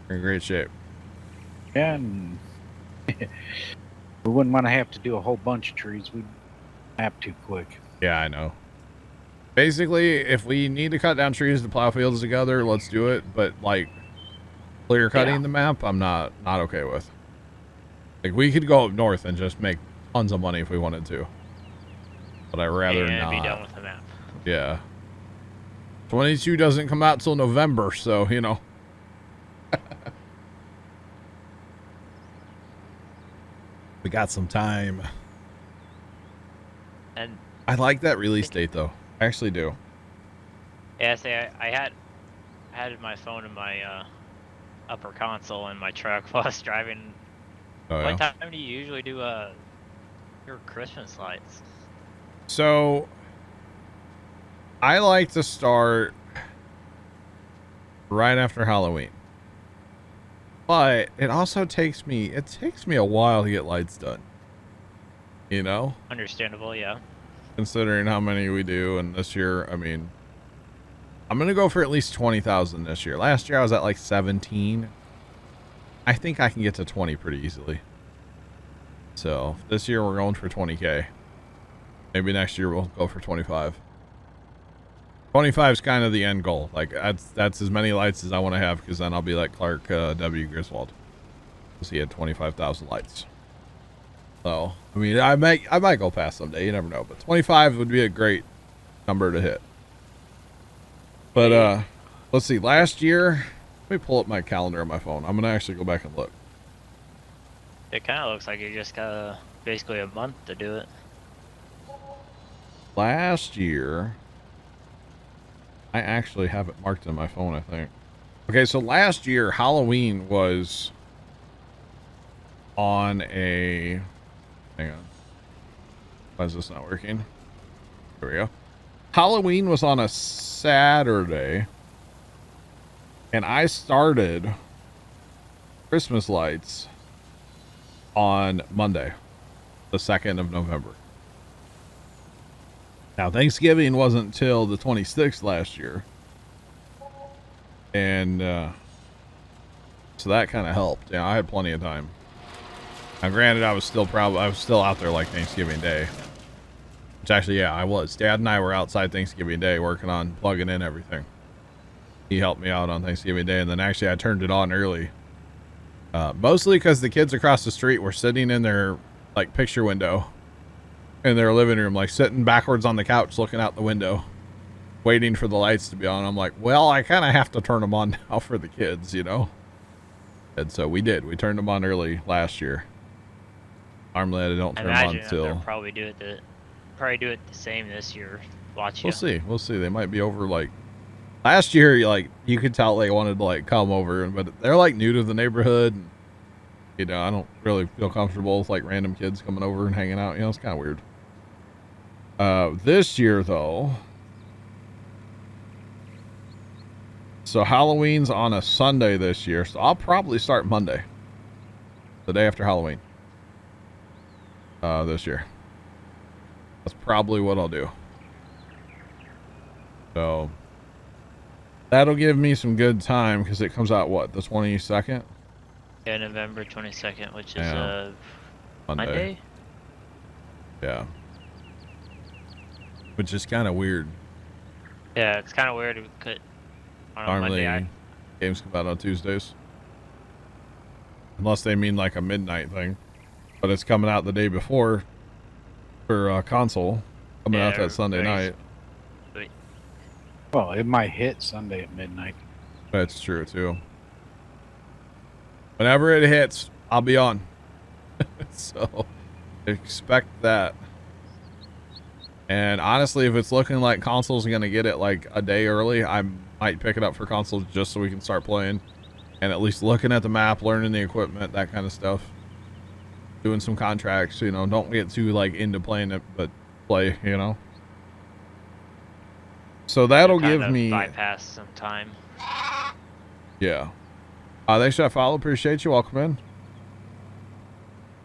we're in great shape.
Yeah, and we wouldn't want to have to do a whole bunch of trees. We'd have too quick.
Yeah, I know. Basically, if we need to cut down trees to plow fields together, let's do it. But like clear cutting the map, I'm not okay with. Like we could go up north and just make tons of money if we wanted to. But I'd rather
and
not.
be done with the map.
Yeah. 22 doesn't come out till November, so you know. We got some time.
And
I like that release date though. I actually do.
Yeah, say I had my phone in my upper console in my truck while I was driving.
Oh, yeah.
What time do you usually do your Christmas lights?
So I like to start right after Halloween. But it also takes me a while to get lights done. You know?
Understandable, yeah.
Considering how many we do, and this year, I mean, I'm gonna go for at least 20,000 this year. Last year I was at like 17. I think I can get to 20 pretty easily. So this year we're going for 20K. Maybe next year we'll go for 25. 25 is kind of the end goal. Like that's as many lights as I want to have, because then I'll be like Clark W. Griswold, because he had 25,000 lights. So I mean, I might go past someday. You never know. But 25 would be a great number to hit. But let's see. Last year, let me pull up my calendar on my phone. I'm gonna actually go back and look.
It kind of looks like you just got basically a month to do it.
Last year, I actually have it marked in my phone, I think. Okay, so last year, Halloween was on a... Hang on. Why is this not working? There we go. Halloween was on a Saturday, and I started Christmas lights on Monday, the 2nd of November. Now, Thanksgiving wasn't till the 26th last year. And so that kind of helped. Yeah, I had plenty of time. Now, granted, I was still out there like Thanksgiving Day. Which actually, yeah, I was. Dad and I were outside Thanksgiving Day working on plugging in everything. He helped me out on Thanksgiving Day, and then actually I turned it on early. Mostly because the kids across the street were sitting in their like picture window in their living room, like sitting backwards on the couch looking out the window, waiting for the lights to be on. I'm like, well, I kind of have to turn them on now for the kids, you know? And so we did. We turned them on early last year. Normally I don't turn them on till...
they'll probably do it the same this year. Watch you.
We'll see. They might be over like... Last year, like, you could tell they wanted to like come over, but they're like new to the neighborhood. And, you know, I don't really feel comfortable with like random kids coming over and hanging out. You know, it's kind of weird. This year though, so Halloween's on a Sunday this year, so I'll probably start Monday, the day after Halloween, this year. That's probably what I'll do. So that'll give me some good time, because it comes out what, the 22nd?
Yeah, November 22nd, which is
Monday. Yeah. Which is kind of weird.
Yeah, it's kind of weird to cut on a
Normally,
Monday.
games come out on Tuesdays. Unless they mean like a midnight thing. But it's coming out the day before for console. Coming out that Sunday night.
Sweet.
Well, it might hit Sunday at midnight.
That's true, too. Whenever it hits, I'll be on. So, expect that. And honestly, if it's looking like console's going to get it like a day early, I might pick it up for console just so we can start playing. And at least looking at the map, learning the equipment, that kind of stuff. Doing some contracts, you know, don't get too like into playing it, but play, you know. So that'll give me...
bypass some time.
Yeah. Thanks for that follow. Appreciate you. Welcome in.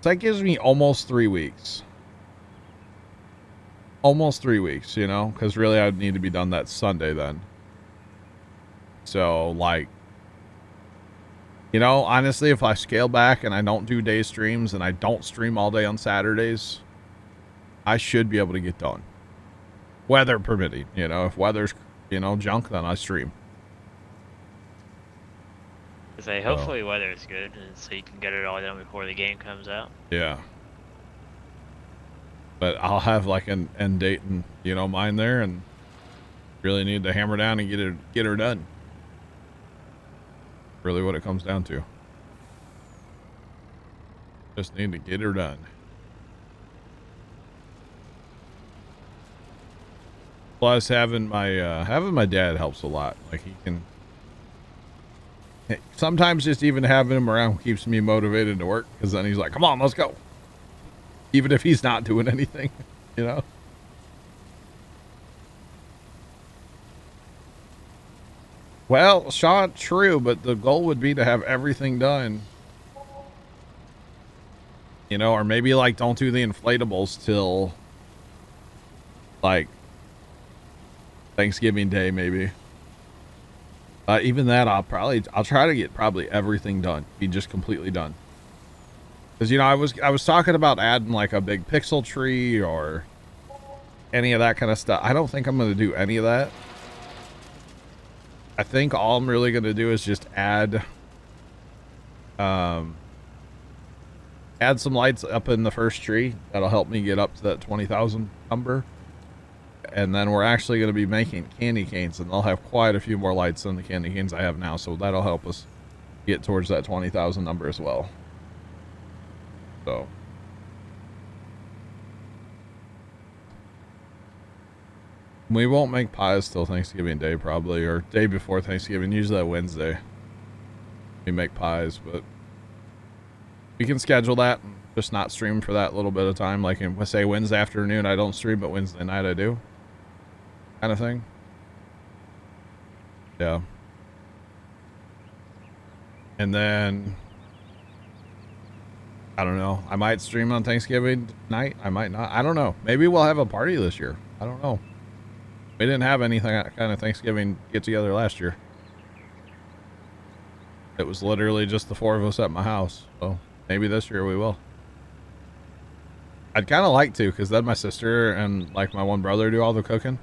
So that gives me almost 3 weeks. Almost 3 weeks, you know, because really I'd need to be done that Sunday then. So, like, you know, honestly, if I scale back and I don't do day streams and I don't stream all day on Saturdays, I should be able to get done. Weather permitting, you know, if weather's, you know, junk, then I stream.
Say, hopefully weather's good, so you can get it all done before the game comes out.
Yeah. But I'll have like an end date and, you know, mine there, and really need to hammer down and get her done. Really what it comes down to. Just need to get her done. Plus, having my dad helps a lot. Like, he can. Sometimes just even having him around keeps me motivated to work, because then he's like, "Come on, let's go." Even if he's not doing anything, you know. Well, Sean, true, but the goal would be to have everything done. You know, or maybe like don't do the inflatables till like Thanksgiving Day, maybe. Even that, I'll try to get probably everything done, be just completely done. Because, you know, I was talking about adding like a big pixel tree or any of that kind of stuff. I don't think I'm going to do any of that. I think all I'm really going to do is just add some lights up in the first tree. That'll help me get up to that 20,000 number. And then we're actually going to be making candy canes, and they'll have quite a few more lights than the candy canes I have now. So that'll help us get towards that 20,000 number as well. So. We won't make pies till Thanksgiving Day, probably, or day before Thanksgiving, usually that Wednesday. We make pies, but we can schedule that, just not stream for that little bit of time. Like, say Wednesday afternoon, I don't stream, but Wednesday night I do. Kind of thing. Yeah. And then, I don't know. I might stream on Thanksgiving night. I might not. I don't know. Maybe we'll have a party this year. I don't know. We didn't have anything kind of Thanksgiving get together last year. It was literally just the four of us at my house. So maybe this year we will. I'd kind of like to, because then my sister and like my one brother do all the cooking,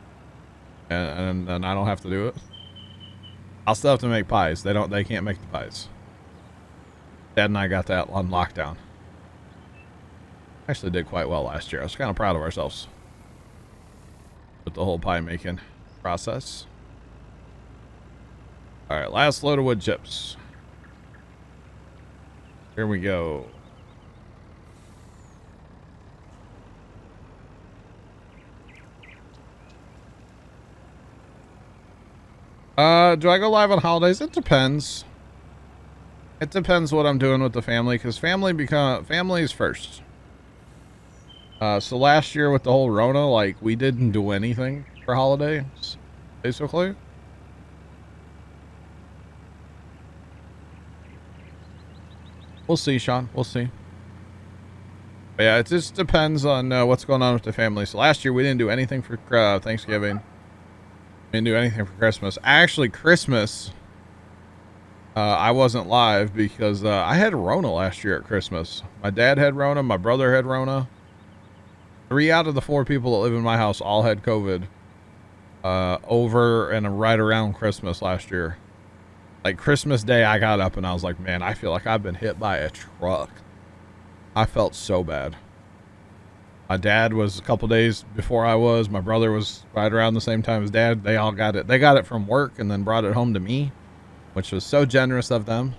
and I don't have to do it. I'll still have to make pies. They can't make the pies. Dad and I got that on lockdown. Actually did quite well last year. I was kind of proud of ourselves with the whole pie making process. All right, last load of wood chips. Here we go. Do I go live on holidays? It depends. It depends what I'm doing with the family, because family is first. So last year with the whole Rona, like, we didn't do anything for holidays, basically. We'll see, Sean. We'll see. But yeah, it just depends on what's going on with the family. So last year we didn't do anything for Thanksgiving. We didn't do anything for Christmas. Actually, Christmas, I wasn't live because I had Rona last year at Christmas. My dad had Rona. My brother had Rona. 3 out of the 4 people that live in my house all had COVID over and right around Christmas last year. Like Christmas Day, I got up and I was like, man, I feel like I've been hit by a truck. I felt so bad. My dad was a couple days before I was. My brother was right around the same time as Dad. They all got it. They got it from work and then brought it home to me, which was so generous of them.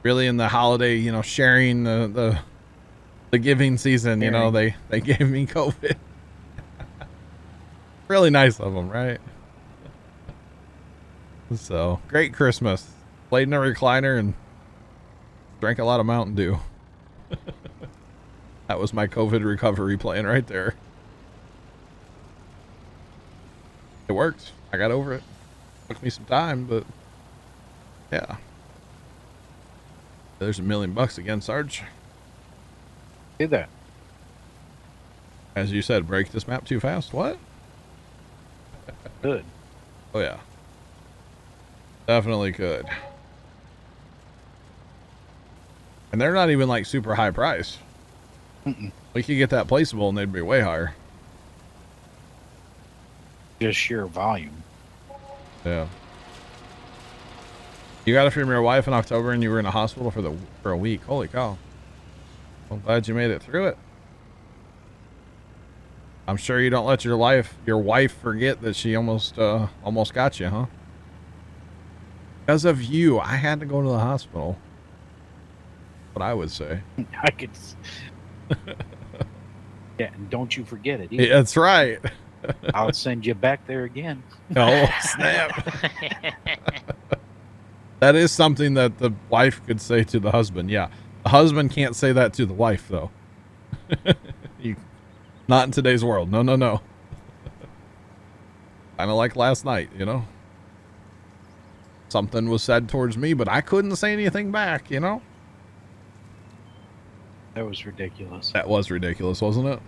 Really, in the holiday, you know, sharing the giving season, you know, they gave me COVID. Really nice of them, right? So, great Christmas. Played in a recliner and drank a lot of Mountain Dew. That was my COVID recovery plan right there. It worked. I got over it. Took me some time, but yeah. There's $1 million again, Sarge.
Do that.
As you said, break this map too fast. What?
Good.
Oh yeah. Definitely could. And they're not even like super high price. We could get that placeable and they'd be way higher.
Just sheer volume.
Yeah. You got it from your wife in October and you were in a hospital for a week. Holy cow. I'm glad you made it through it. I'm sure you don't let your wife forget that she almost got you, huh? Because of you, I had to go to the hospital. What I would say.
I could. Yeah, and don't you forget it either.
Yeah, that's right.
I'll send you back there again.
Oh, snap. That is something that the wife could say to the husband. Yeah. The husband can't say that to the wife, though. Not in today's world. No, no, no. Kind of like last night, you know? Something was said towards me, but I couldn't say anything back, you know?
That was ridiculous.
That was ridiculous, wasn't it?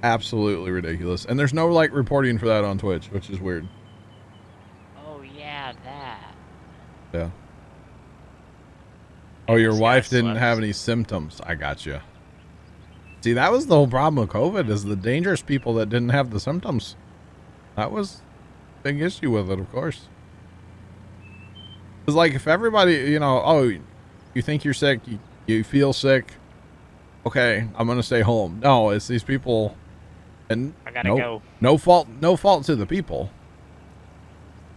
Absolutely ridiculous. And there's no, like, reporting for that on Twitch, which is weird.
Oh yeah, that.
Yeah. Oh, your
This guy
wife didn't
slept.
have any symptoms. I got you. See, that was the whole problem with COVID, is the dangerous people that didn't have the symptoms. That was a big issue with it, of course. It's like if everybody, you know, oh, you think you're sick, you feel sick. Okay, I'm gonna stay home. No, it's these people, and
I gotta go.
no fault to the people.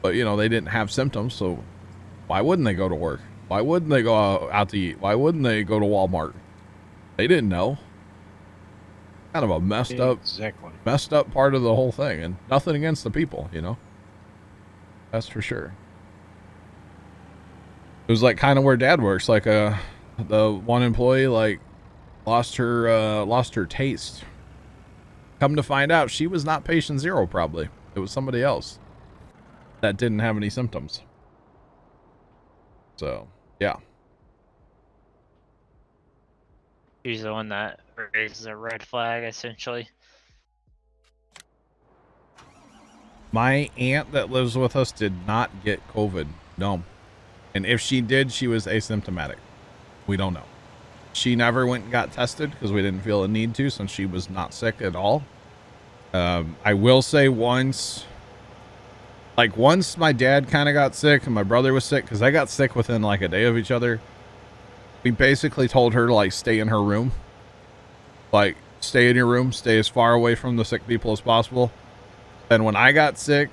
But you know, they didn't have symptoms, so why wouldn't they go to work? Why wouldn't they go out to eat? Why wouldn't they go to Walmart? They didn't know. Kind of a messed up part of the whole thing, and nothing against the people, you know. That's for sure. It was like kind of where Dad works, like the one employee like lost her taste. Come to find out, she was not patient zero. Probably it was somebody else that didn't have any symptoms. So yeah.
He's the one that raises a red flag, essentially.
My aunt that lives with us did not get COVID. No. And if she did, she was asymptomatic. We don't know. She never went and got tested because we didn't feel a need to, since she was not sick at all. I will say once my dad kind of got sick and my brother was sick, because they got sick within like a day of each other. We basically told her to like stay in her room. Like, stay in your room, stay as far away from the sick people as possible. And when I got sick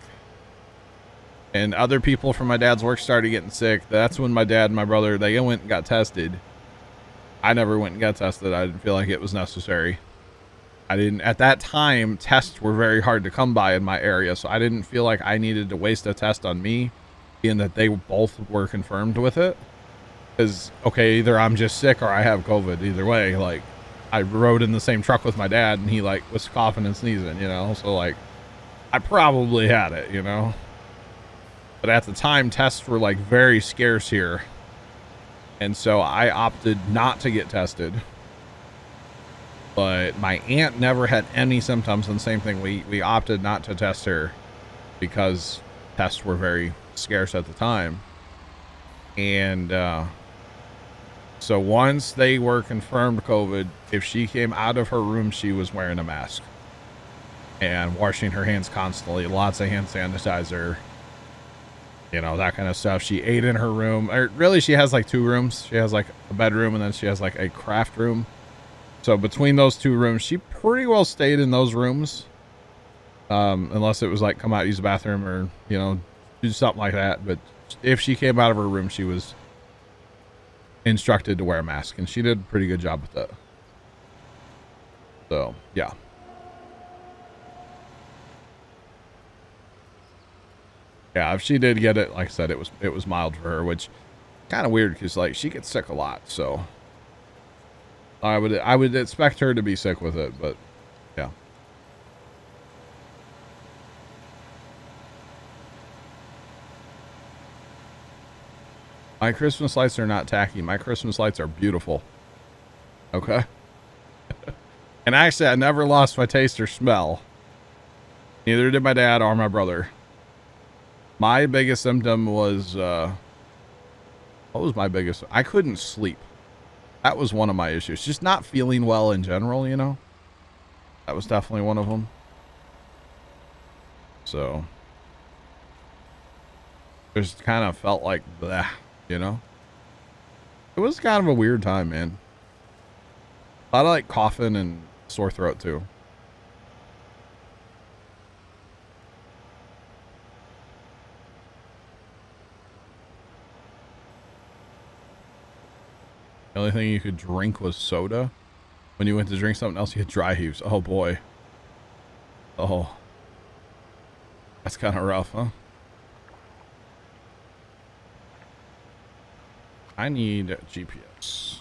and other people from my dad's work started getting sick, that's when my dad and my brother, they went and got tested. I never went and got tested. I didn't feel like it was necessary. At that time, tests were very hard to come by in my area, so I didn't feel like I needed to waste a test on me, being that they both were confirmed with it. Because, okay, either I'm just sick or I have COVID. Either way, like, I rode in the same truck with my dad and he like was coughing and sneezing, you know, so like I probably had it, you know. But at the time, tests were like very scarce here, and so I opted not to get tested. But my aunt never had any symptoms, and same thing, we opted not to test her because tests were very scarce at the time. And so once they were confirmed COVID, if she came out of her room, she was wearing a mask and washing her hands constantly, lots of hand sanitizer, you know, that kind of stuff. She ate in her room. Or really, she has like two rooms. She has like a bedroom, and then she has like a craft room. So between those two rooms, she pretty well stayed in those rooms, unless it was like come out, use the bathroom, or, you know, do something like that. But if she came out of her room, she was instructed to wear a mask, and she did a pretty good job with that. So yeah. Yeah, if she did get it, like I said, it was mild for her, which kind of weird because like she gets sick a lot, so I would expect her to be sick with it, but yeah. My Christmas lights are not tacky. My Christmas lights are beautiful. Okay. And actually, I never lost my taste or smell. Neither did my dad or my brother. My biggest symptom was, what was my biggest? I couldn't sleep. That was one of my issues. Just not feeling well in general, you know? That was definitely one of them. So, just kind of felt like bleh, you know? It was kind of a weird time, man. A lot of like coughing and sore throat too. The only thing you could drink was soda. When you went to drink something else, you had dry heaves. Oh boy. Oh, that's kind of rough, huh? I need GPS.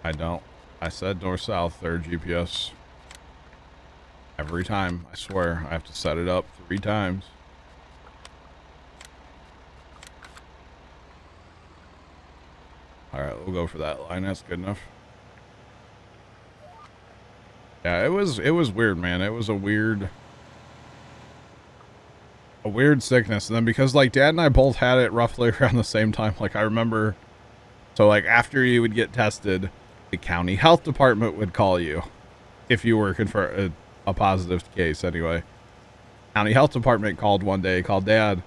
I don't. I said north-south, their GPS. Every time, I swear. I have to set it up 3 times. Alright, we'll go for that line. That's good enough. Yeah, it was weird, man. It was a weird sickness. And then because like Dad and I both had it roughly around the same time, like I remember, so like after you would get tested, the county health department would call you if you were confirmed a positive case. Anyway, county health department called one day, called Dad,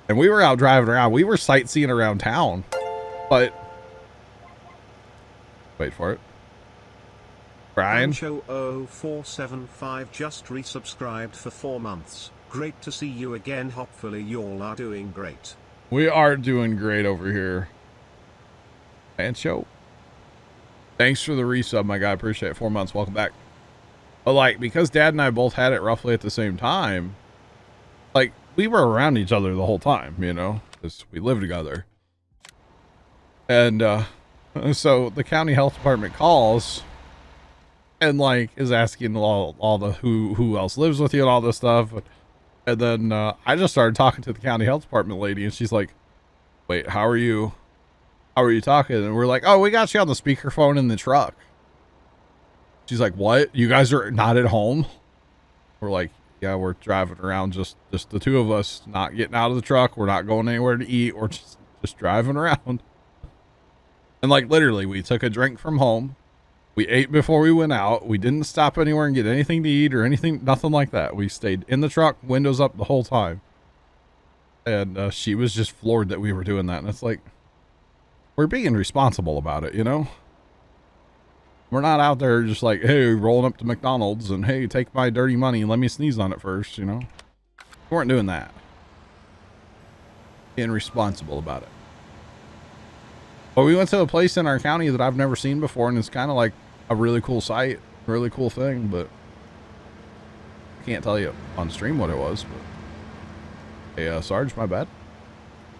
and we were out driving around. We were sightseeing around town, but wait for it. Brian
Show 0475 just resubscribed for 4 months. Great to see you again. Hopefully y'all are doing great.
We are doing great over here. And show. Thanks for the resub, my guy. Appreciate it. 4 months. Welcome back. But like, because Dad and I both had it roughly at the same time, like we were around each other the whole time, you know, because we live together. And so the county health department calls and like is asking all the who else lives with you and all this stuff. And then I just started talking to the county health department lady, and she's like, wait, how are you talking? And we're like, oh, we got you on the speakerphone in the truck. She's like, what? You guys are not at home? We're like, yeah, we're driving around, just the 2 of us, not getting out of the truck. We're not going anywhere to eat. We're just driving around. And like literally, we took a drink from home. We ate before we went out. We didn't stop anywhere and get anything to eat or anything, nothing like that. We stayed in the truck, windows up the whole time. And she was just floored that we were doing that. And it's like, we're being responsible about it, you know? We're not out there just like, hey, rolling up to McDonald's and hey, take my dirty money and let me sneeze on it first, you know? We weren't doing that. Being responsible about it. But we went to a place in our county that I've never seen before, and it's kind of like a really cool site, really cool thing, but I can't tell you on stream what it was. But hey, Sarge, my bad.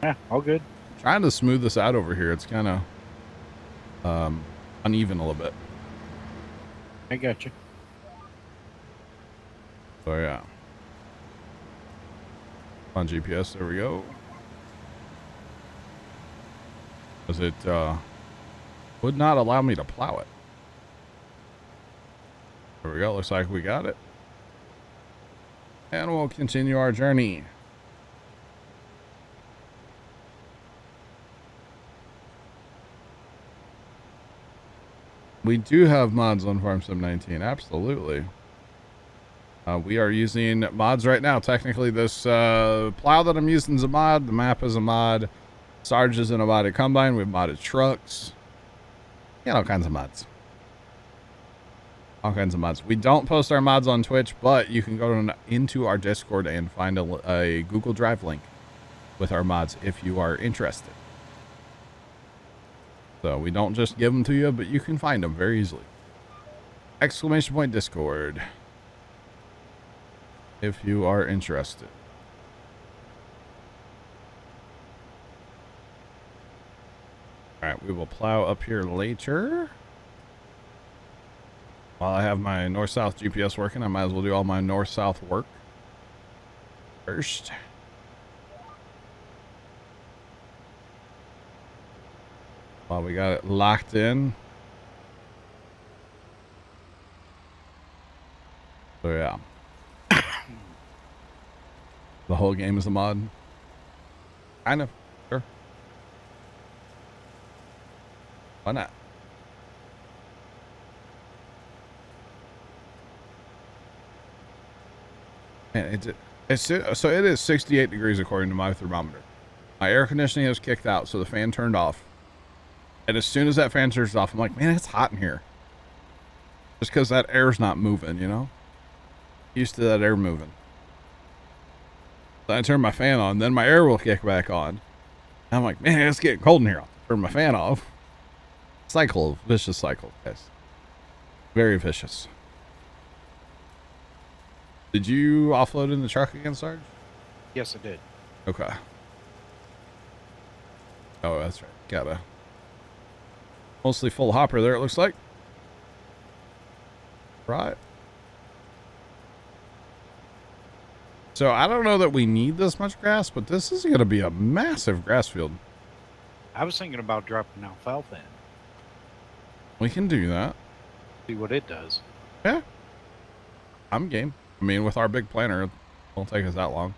Yeah, all good.
Trying to smooth this out over here. It's kind of uneven a little bit.
I got you.
So yeah. On GPS, there we go. Because it would not allow me to plow it. There we go. Looks like we got it. And we'll continue our journey. We do have mods on Farm Sim 19. Absolutely. We are using mods right now. Technically, this plow that I'm using is a mod. The map is a mod. Sarge is in a modded combine. We've modded trucks. Yeah, all kinds of mods. All kinds of mods. We don't post our mods on Twitch, but you can go into our Discord and find a Google Drive link with our mods if you are interested. So we don't just give them to you, but you can find them very easily. Exclamation point Discord if you are interested. All right, we will plow up here later. While I have my north-south GPS working, I might as well do all my north-south work first. While we got it locked in. So yeah. The whole game is a mod. Kind of. Sure. Why not? Man, so it is 68 degrees according to my thermometer. My air conditioning is kicked out, so the fan turned off. And as soon as that fan turns off, I'm like, man, it's hot in here. Just because that air's not moving, you know? Used to that air moving. So I turn my fan on, then my air will kick back on. I'm like, man, it's getting cold in here. I'll turn my fan off. Vicious cycle, guys. Very vicious. Did you offload in the truck again, Sarge?
Yes, I did.
Okay. Oh, that's right. Got a mostly full hopper there, it looks like. Right. So I don't know that we need this much grass, but this is going to be a massive grass field.
I was thinking about dropping alfalfa in.
We can do that.
See what it does.
Yeah. I'm game. I mean, with our big planter, it won't take us that long.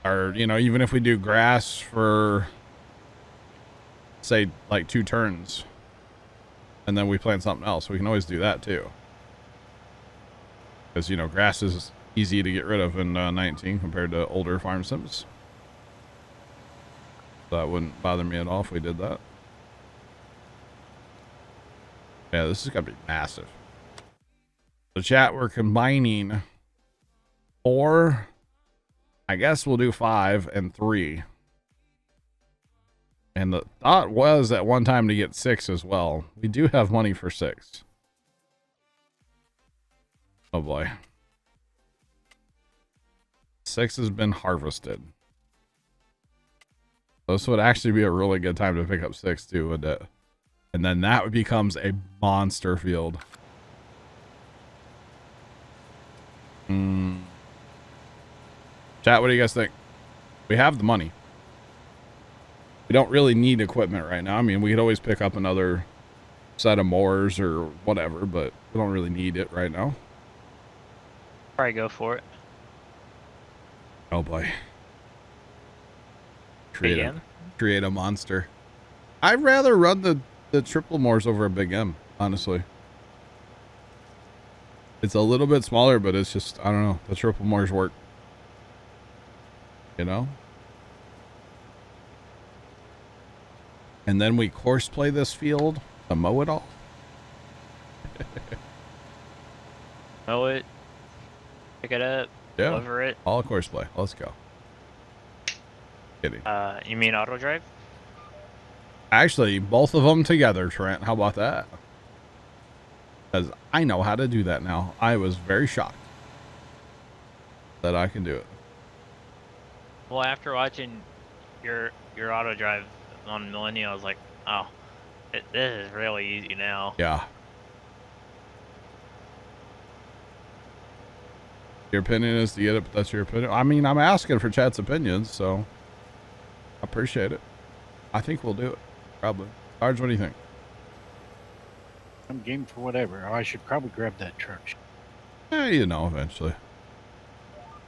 Or, you know, even if we do grass for, say, like 2 turns, and then we plant something else, we can always do that too. Because, you know, grass is easy to get rid of in 19 compared to older farm sims. So that wouldn't bother me at all if we did that. Yeah, this is going to be massive. So chat, we're combining 4, I guess we'll do 5 and 3. And the thought was at one time to get 6 as well. We do have money for 6. Oh boy. 6 has been harvested. This would actually be a really good time to pick up 6 too, wouldn't it? And then that becomes a monster field. Chat, what do you guys think? We have the money. We don't really need equipment right now. I mean, we could always pick up another set of mowers or whatever, but we don't really need it right now.
Probably go for it.
Oh boy. Create a monster. I'd rather run the triple mowers over a big M, honestly. It's a little bit smaller, but it's just, I don't know, the triple mowers work. You know? And then we course play this field to mow it all.
Mow it. Pick it up.
Yeah.
Deliver it.
All course play. Let's go. Kidding.
You mean auto drive?
Actually, both of them together, Trent. How about that? Because I know how to do that now. I was very shocked that I can do it.
Well, after watching your auto drive on Millennium, I was like, oh, this is really easy now.
Yeah. Your opinion is to get it, but that's your opinion. I mean, I'm asking for chat's opinions, so I appreciate it. I think we'll do it. Probably. Sarge, what do you think?
I'm game for whatever. I should probably grab that truck.
Yeah, you know, eventually.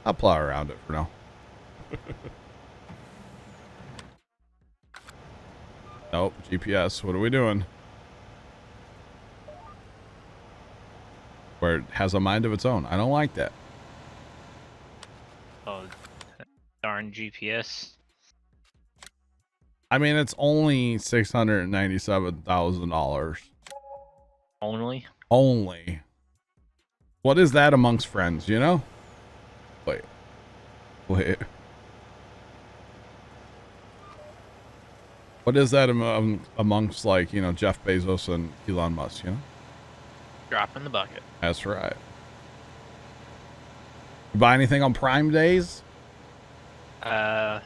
I'll plow around it for now. Nope, GPS. What are we doing? Where it has a mind of its own. I don't like that.
Oh, darn GPS.
I mean, it's only $697,000.
Only?
Only. What is that amongst friends, you know? Wait. What is that amongst, like, you know, Jeff Bezos and Elon Musk, you know?
Drop in the bucket.
That's right. You buy anything on Prime days? At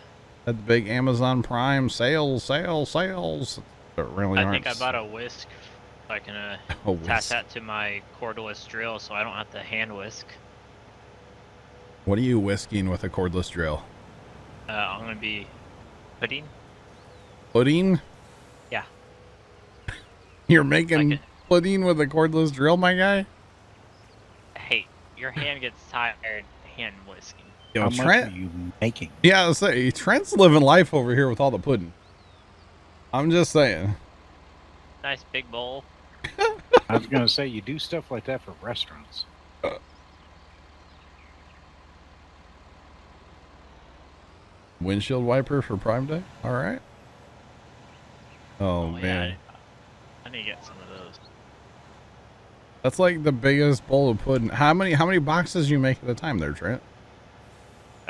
the big Amazon Prime sales. But really
I think I bought a whisk. So I can attach that to my cordless drill so I don't have to hand whisk.
What are you whisking with a cordless drill?
I'm going to be pudding.
Pudding?
Yeah.
You're making pudding with a cordless drill, my guy?
Hey, your hand gets tired hand whisking.
Yo,
How
Trent,
much are you making?
yeah, let's say Trent's living life over here with all the pudding. I'm just saying.
Nice big bowl.
I was going to say, you do stuff like that for restaurants.
Windshield wiper for Prime Day? All right. Oh, man.
Yeah, I need to get some of those.
That's like the biggest bowl of pudding. How many boxes you make at a time there, Trent?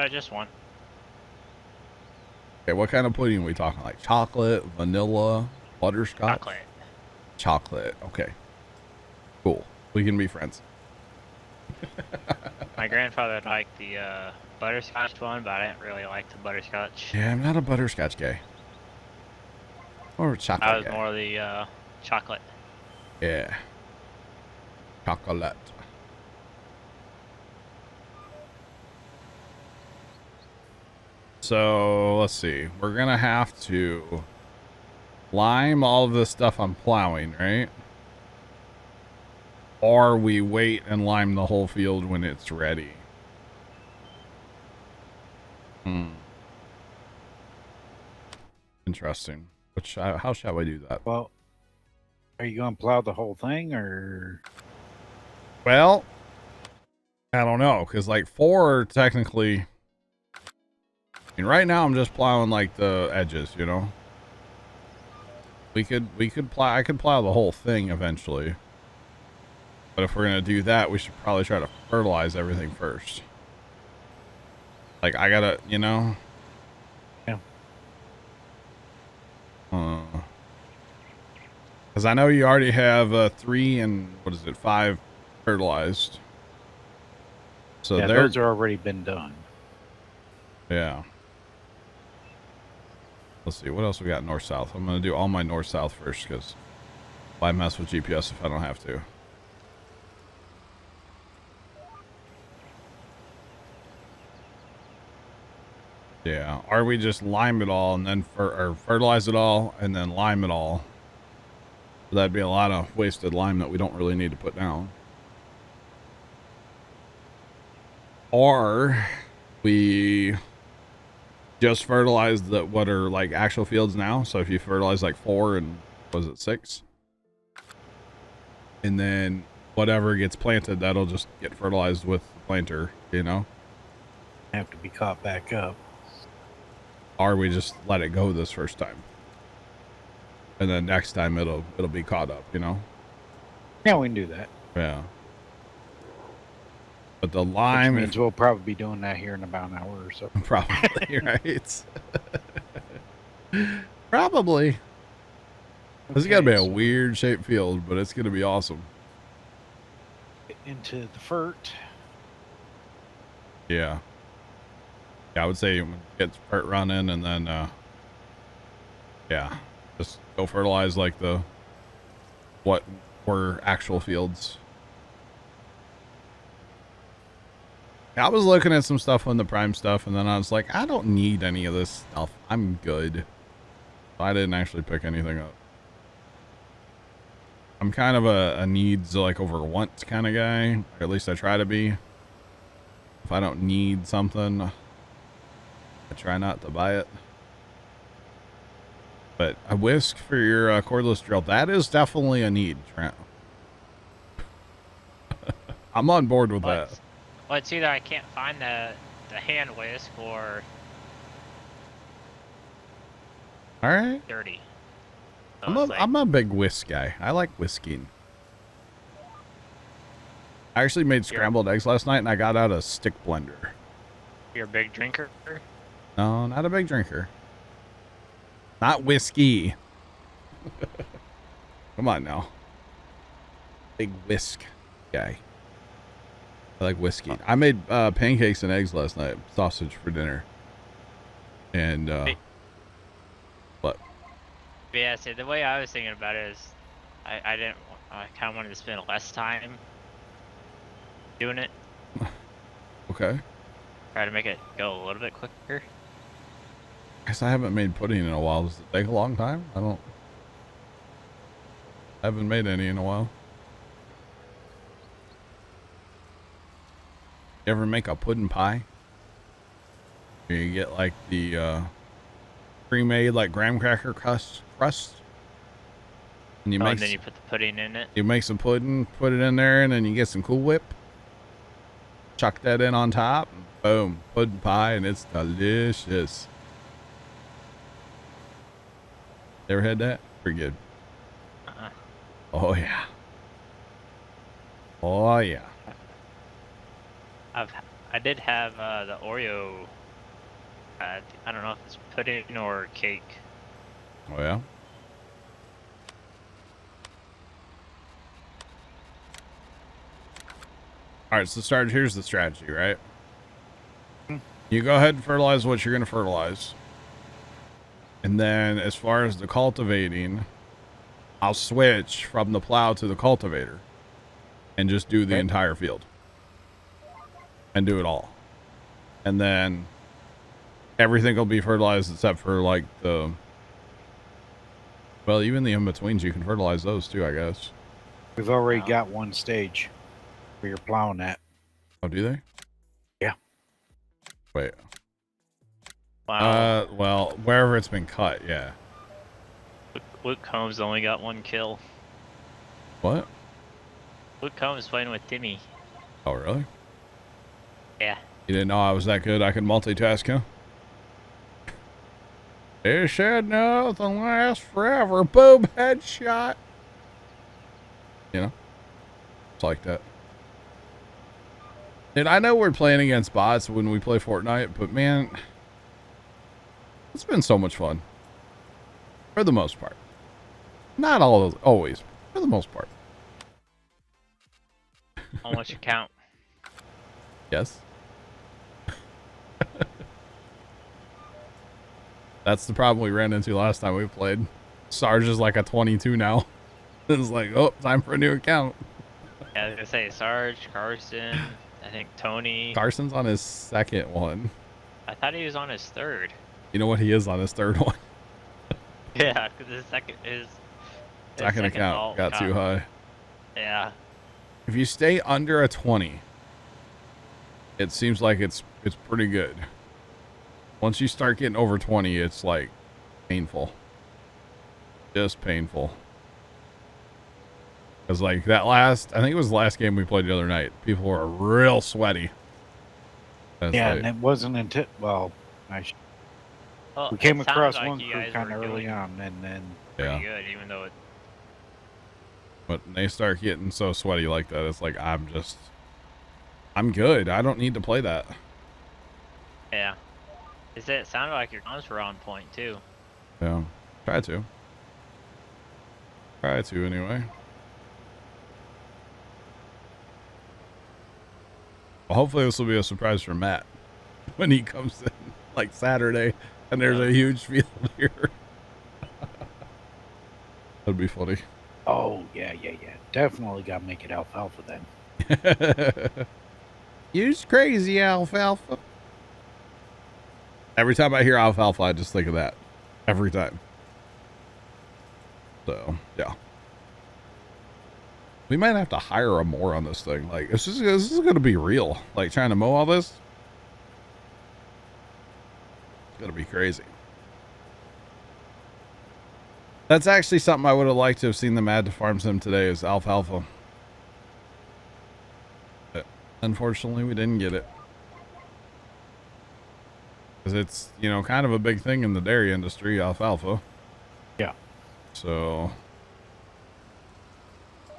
Just one.
Okay, what kind of pudding are we talking? Like chocolate, vanilla, butterscotch?
Chocolate.
Chocolate. Okay. Cool. We can be friends.
My grandfather liked the butterscotch one, but I didn't really like the butterscotch.
Yeah, I'm not a butterscotch guy. Or a chocolate
I was
guy.
more the chocolate.
Yeah. Chocolate. So let's see. We're gonna have to lime all of this stuff I'm plowing, right? Or we wait and lime the whole field when it's ready. Interesting. How shall we do that?
Well, are you going to plow the whole thing, or?
Well, I don't know, because like 4 technically. I mean, right now I'm just plowing like the edges, you know. We could plow. I could plow the whole thing eventually. But if we're gonna do that, we should probably try to fertilize everything first. Like I gotta, you know.
Yeah.
Because I know you already have 3 and what is it, 5 fertilized. So
Yeah, those are already been done.
Yeah. Let's see, what else we got north-south? I'm going to do all my north-south first, because why mess with GPS if I don't have to? Yeah, or we just lime it all and then or fertilize it all and then lime it all. That'd be a lot of wasted lime that we don't really need to put down. Or we just fertilize what are like actual fields now. So if you fertilize like 4 and was it 6? And then whatever gets planted, that'll just get fertilized with the planter, you know?
Have to be caught back up.
Or we just let it go this first time. And then next time it'll be caught up, you know?
Yeah, we can do that.
Yeah. But the lime...
Which means we'll probably be doing that here in about an hour or so.
Probably, right? Probably. This is going to be a weird shaped field, but it's going to be awesome.
Into the fert.
Yeah. Yeah, I would say get fert running and then, yeah, just go fertilize like what were actual fields. I was looking at some stuff on the prime stuff, and then I was like, I don't need any of this stuff. I'm good. So I didn't actually pick anything up. I'm kind of a needs like over wants kind of guy, or at least I try to be. If I don't need something, I try not to buy it. But a whisk for your cordless drill, that is definitely a need, Trent. I'm on board with that.
Well, it's either I can't find the hand whisk or
All right.
dirty. So
I'm a big whisk guy. I like whisking. I actually made scrambled eggs last night, and I got out a stick blender.
You're a big drinker?
No, not a big drinker. Not whiskey. Come on now. Big whisk guy. I like whiskey. I made pancakes and eggs last night. Sausage for dinner. And, what?
Yeah, see, the way I was thinking about it is I kind of wanted to spend less time doing it.
Okay.
Try to make it go a little bit quicker.
Guess I haven't made pudding in a while. Does it take a long time? I haven't made any in a while. You ever make a pudding pie? Where you get like the pre-made like graham cracker crust, and you
And then you put the pudding in it.
You make some pudding, put it in there, and then you get some Cool Whip. Chuck that in on top, and boom, pudding pie, and it's delicious. Ever had that? Pretty good. Oh yeah. Oh yeah.
I did have the Oreo I don't know if it's pudding or cake.
Oh yeah. All right, so Sarge, here's the strategy, right? You go ahead and fertilize what you're going to fertilize. And then as far as the cultivating, I'll switch from the plow to the cultivator and just do the entire field and do it all. And then everything will be fertilized except for like the, well, even the in-betweens, you can fertilize those too, I guess.
We've already got one stage where you're plowing at.
Oh, do they?
Yeah.
Wait.
Wow.
Well, wherever it's been cut, yeah.
Luke Combs only got 1 kill.
What?
Luke Combs playing with Timmy.
Oh, really?
Yeah.
You didn't know I was that good? I could multitask, huh? It said nothing lasts forever. Boom, headshot. You know? It's like that. And I know we're playing against bots when we play Fortnite, but man, it's been so much fun. For the most part. Not always. For the most part.
On which account?
Yes. That's the problem we ran into last time we played. Sarge is like a 22 now. It's like, oh, time for a new account.
Yeah, I was gonna say Sarge, Carson, I think Tony.
Carson's on his second one.
I thought he was on his 3rd.
You know what? He is on his third one.
Yeah, because his
Second account got too high.
Yeah.
If you stay under a 20, it seems like it's pretty good. Once you start getting over 20, it's like painful. Just painful. Because like that I think it was the last game we played the other night. People were real sweaty. That's
Yeah,
like,
and it wasn't until, well,
Well,
we came
it sounded
across
like
one
you
crew
guys
kind of
were
early
doing
on, and then
pretty good, even though it.
but when they start getting so sweaty like that, it's like, I'm good. I don't need to play that.
Yeah. It sounded like your guns were on point too.
Yeah. Try to anyway. Well, hopefully this will be a surprise for Matt when he comes in like Saturday and there's a huge field here. That'd be funny.
oh yeah. Definitely got to make it alfalfa then.
You's crazy, alfalfa. Every time I hear alfalfa, I just think of that. Every time. So, yeah. We might have to hire a mower on this thing. Like, this is going to be real. Like, trying to mow all this. It's going to be crazy. That's actually something I would have liked to have seen them add to Farm Sim today is alfalfa. But unfortunately, we didn't get it. Because it's, you know, kind of a big thing in the dairy industry, alfalfa.
Yeah.
So,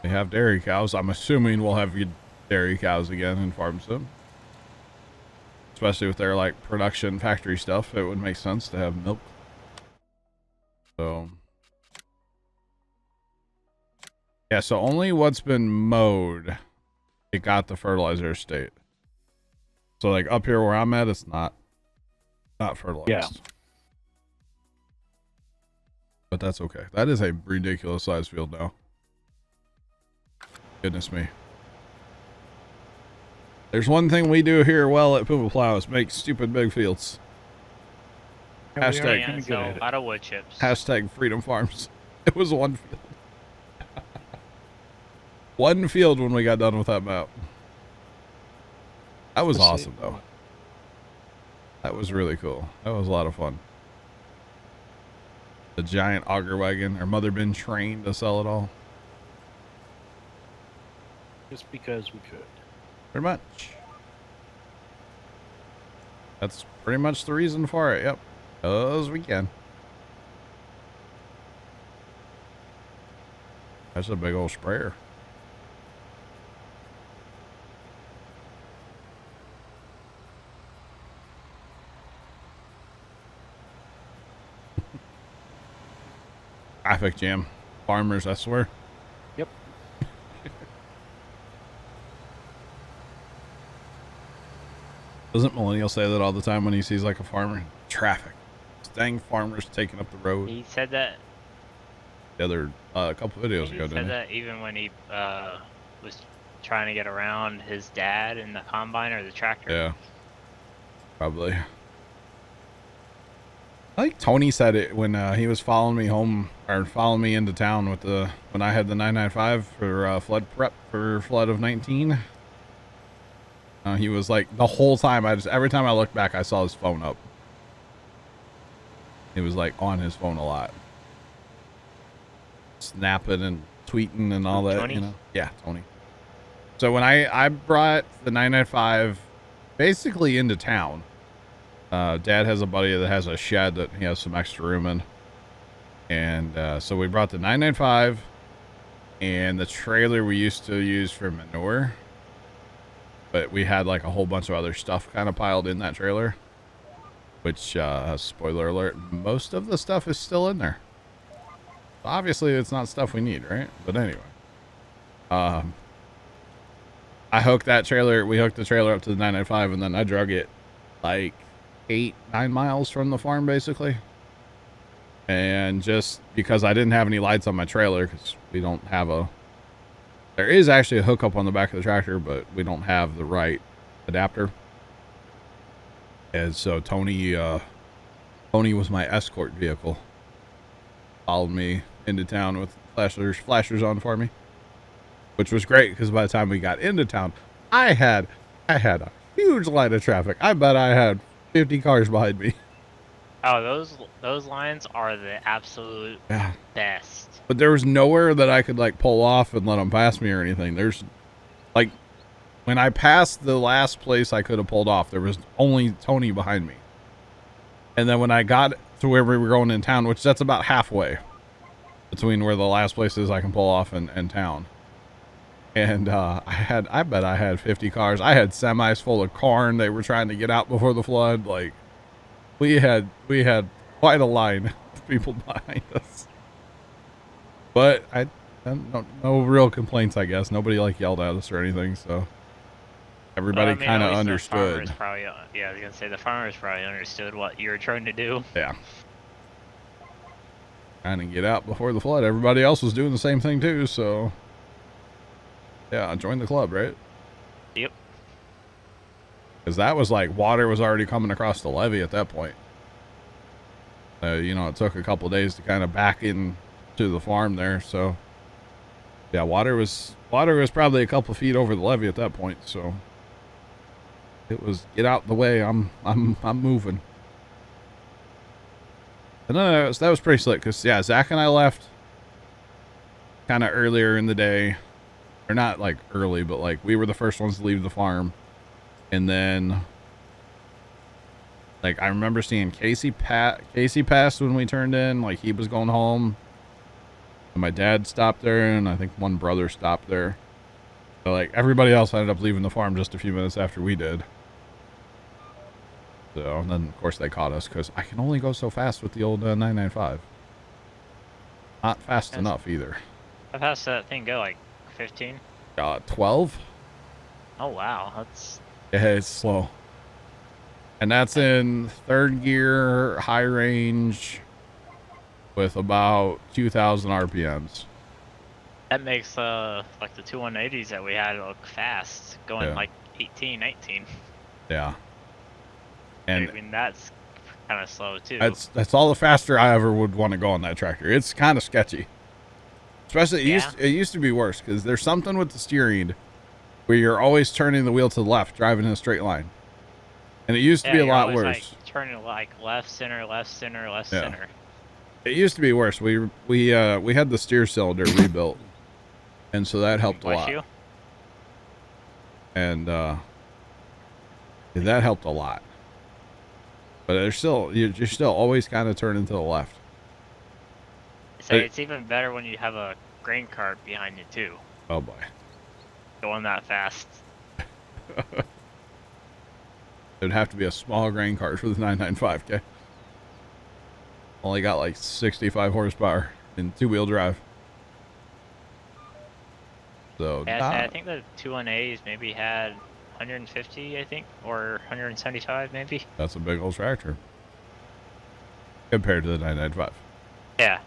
we have dairy cows. I'm assuming we'll have dairy cows again in Farm Sim. Especially with their, like, production factory stuff. It would make sense to have milk. So, yeah, so only what's been mowed, it got the fertilizer state. So, like, up here where I'm at, it's not fertilized.
Yeah.
But that's okay. That is a ridiculous size field now. Goodness me. There's one thing we do here well at Puma Plow is make stupid big fields.
Yeah, we are
Hashtag-
kinda good at it.
A lot of wood chips.
Hashtag Freedom Farms. It was one field. One field when we got done with that map. That was awesome though. That was really cool. That was a lot of fun. The giant auger wagon. Our mother been trained to sell it all.
Just because we could.
Pretty much. That's pretty much the reason for it. Yep. As we can. That's a big old sprayer. traffic jam. Farmers, I swear.
Yep.
Doesn't Millennial say that all the time when he sees like a farmer? Traffic. Dang farmers taking up the road.
He said that.
The other a couple videos
He
ago,
said
didn't he?
that even when he was trying to get around his dad in the combine or the tractor.
Yeah. Probably. I think Tony said it when he was following me home or following me into town with when I had the 995 for flood prep for flood of 19. He was like the whole time every time I looked back I saw his phone up. He was like on his phone a lot. Snapping and tweeting and all that,
Tony?
you know. Yeah, Tony. So when I brought the 995 basically into town, Dad has a buddy that has a shed that he has some extra room in. And so we brought the 995 and the trailer we used to use for manure. But we had like a whole bunch of other stuff kind of piled in that trailer. Which, spoiler alert, most of the stuff is still in there. Obviously, it's not stuff we need, right? But anyway. I hooked that trailer. We hooked the trailer up to the 995 and then I drug it like 8-9 miles from the farm basically. And just because I didn't have any lights on my trailer because we don't have there is actually a hookup on the back of the tractor, but we don't have the right adapter. And so Tony was my escort vehicle. Followed me into town with flashers on for me, which was great because by the time we got into town, I had a huge line of traffic. I bet I had 50 cars behind me.
Oh, those lines are the absolute best.
But there was nowhere that I could like pull off and let them pass me or anything. There's like when I passed the last place I could have pulled off, there was only Tony behind me. And then when I got to where we were going in town, which that's about halfway between where the last place is I can pull off and town. And I bet I had 50 cars. I had semis full of corn. They were trying to get out before the flood. Like we had quite a line of people behind us. But no real complaints, I guess. Nobody like yelled at us or anything, so everybody kind of understood.
Probably, yeah, I was gonna say the farmers probably understood what you were trying to do.
Yeah. Trying to get out before the flood. Everybody else was doing the same thing too, so yeah, join the club, right?
Yep.
Because that was like water was already coming across the levee at that point. You know, it took a couple days to kind of back in to the farm there, so yeah, water was probably a couple feet over the levee at that point, so it was get out the way. I'm moving. And then that was pretty slick because yeah, Zach and I left kind of earlier in the day, or not like early, but like we were the first ones to leave the farm, and then like I remember seeing Casey passed when we turned in, like he was going home. And my dad stopped there, and I think one brother stopped there. So, like, everybody else ended up leaving the farm just a few minutes after we did. So, and then, of course, they caught us, because I can only go so fast with the old 995. Not fast enough, either.
How fast did that thing go, like 15?
12?
Oh, wow. That's...
Yeah, it's slow. And that's in third gear, high range, with about 2,000 RPMs.
That makes like the 2180s that we had look fast, going
Yeah.
like 18, 19.
Yeah. And
I mean that's kind of slow too.
that's all the faster I ever would want to go on that tractor. It's kind of sketchy. Especially it used to be worse because there's something with the steering where you're always turning the wheel to the left, driving in a straight line. And it used to be a
you're
lot
always,
worse.
like, turning like left, center, left, center, left,
Yeah.
center.
It used to be worse. We had the steer cylinder rebuilt, and so that helped a
Bless
lot.
you.
And that helped a lot. But you're still always kind of turning to the left.
So it's even better when you have a grain cart behind you too,
Oh boy.
going that fast.
It'd have to be a small grain cart for the 995, okay? Only got like 65 horsepower. in 2-wheel drive. So
Yeah, I think the 21As maybe had 150, I think, or 175 maybe.
that's a big old tractor compared to the 995.
Yeah.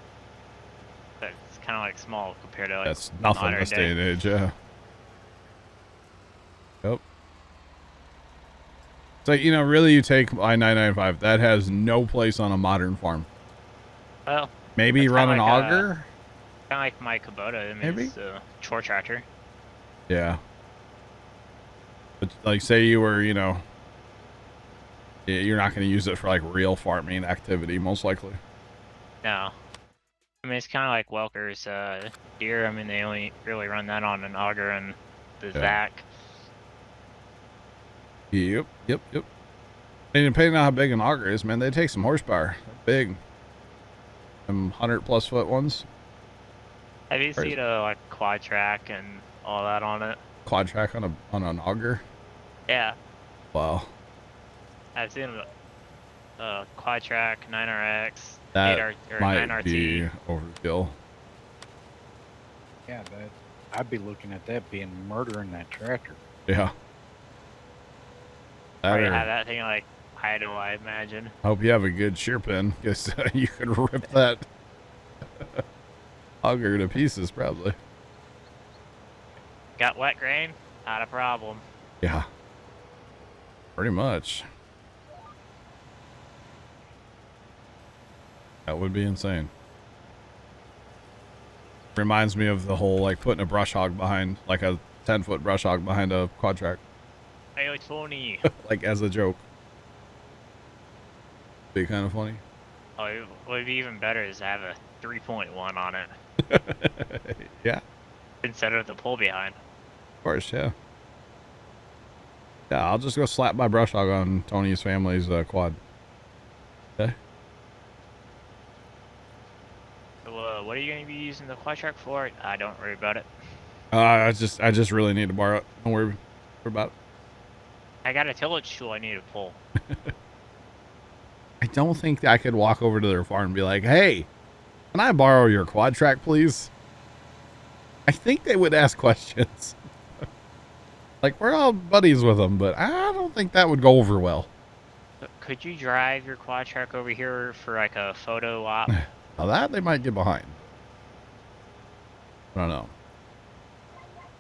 But it's kind of like small compared to like
That's nothing
modern
this day and age, yeah. Yep. So, you know, really, you take my 995, that has no place on a modern farm.
Well,
Maybe
it's
run
kinda
an
like,
auger?
kind of like my Kubota. I mean,
Maybe?
it's a chore tractor.
Yeah. But, like, say you were, you know, you're not going to use it for, like, real farming activity, most likely.
No. I mean, it's kind of like Welker's deer. I mean, they only really run that on an auger and the
Yeah.
Zach.
Yep. And depending on how big an auger is, man, they take some horsepower. They're big. Them 100+ foot ones.
Have you
Crazy.
seen a like quad track and all that on it?
Quad track on an auger.
Yeah,
Wow.
I've seen quad track 9RX,
That
8R or
might
9RT.
be overkill.
Yeah, I'd be looking at that being murdering that tractor.
Yeah. That
Probably
or-
have that thing like idle, I imagine.
Hope you have a good shear pin, because you could rip that auger to pieces, probably.
Got wet grain? Not a problem.
Yeah. Pretty much. That would be insane. Reminds me of the whole, like, putting a brush hog behind, like a 10-foot brush hog behind a quad track,
Hey, it's funny.
like as a joke. Be kind of funny.
Oh, it would be even better is to have a 3.1 on it
Yeah,
instead of the pull behind.
of course, yeah. Yeah, I'll just go slap my brush hog on Tony's family's quad. Okay.
So, what are you going to be using the quad track for? Don't worry about it.
I just really need to borrow it. Don't worry about it.
I got a tillage tool I need to pull.
I don't think that I could walk over to their farm and be like, hey, can I borrow your quad track, please? I think they would ask questions. Like, we're all buddies with them, but I don't think that would go over well.
Could you drive your quad track over here for like a photo op?
Now that they might get behind. I don't know.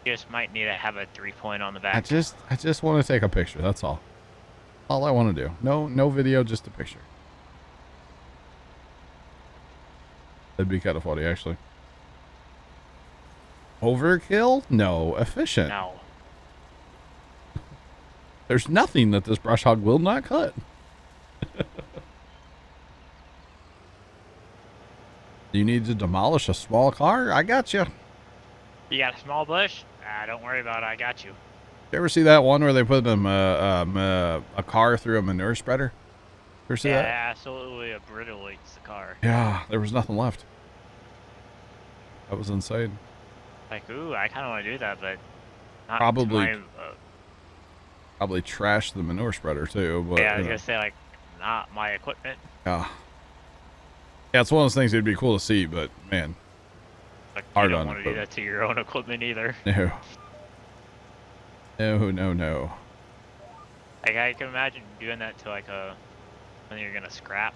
You just might need to have a 3-point on the back.
I just want to take a picture. That's all. All I want to do. No video, just a picture. That'd be kind of funny, actually. Overkill? No. Efficient.
No.
There's nothing that this brush hog will not cut. You need to demolish a small car? I got you.
You got a small bush? Don't worry about it. I got you.
You ever see that one where they put a car through a manure spreader? Ever see
Yeah,
that?
it absolutely obliterates the car.
Yeah, there was nothing left. That was insane.
Like, ooh, I kind of want to do that, but not
Probably-
to my,
Probably trashed the manure spreader too, but
yeah, I was
you know.
gonna say like, not my equipment.
Yeah, it's one of those things that'd be cool to see, but man,
Like,
Hard
you
on
don't want to do
equipment.
that to your own equipment either.
No.
Like, I can imagine doing that to like when you're gonna scrap.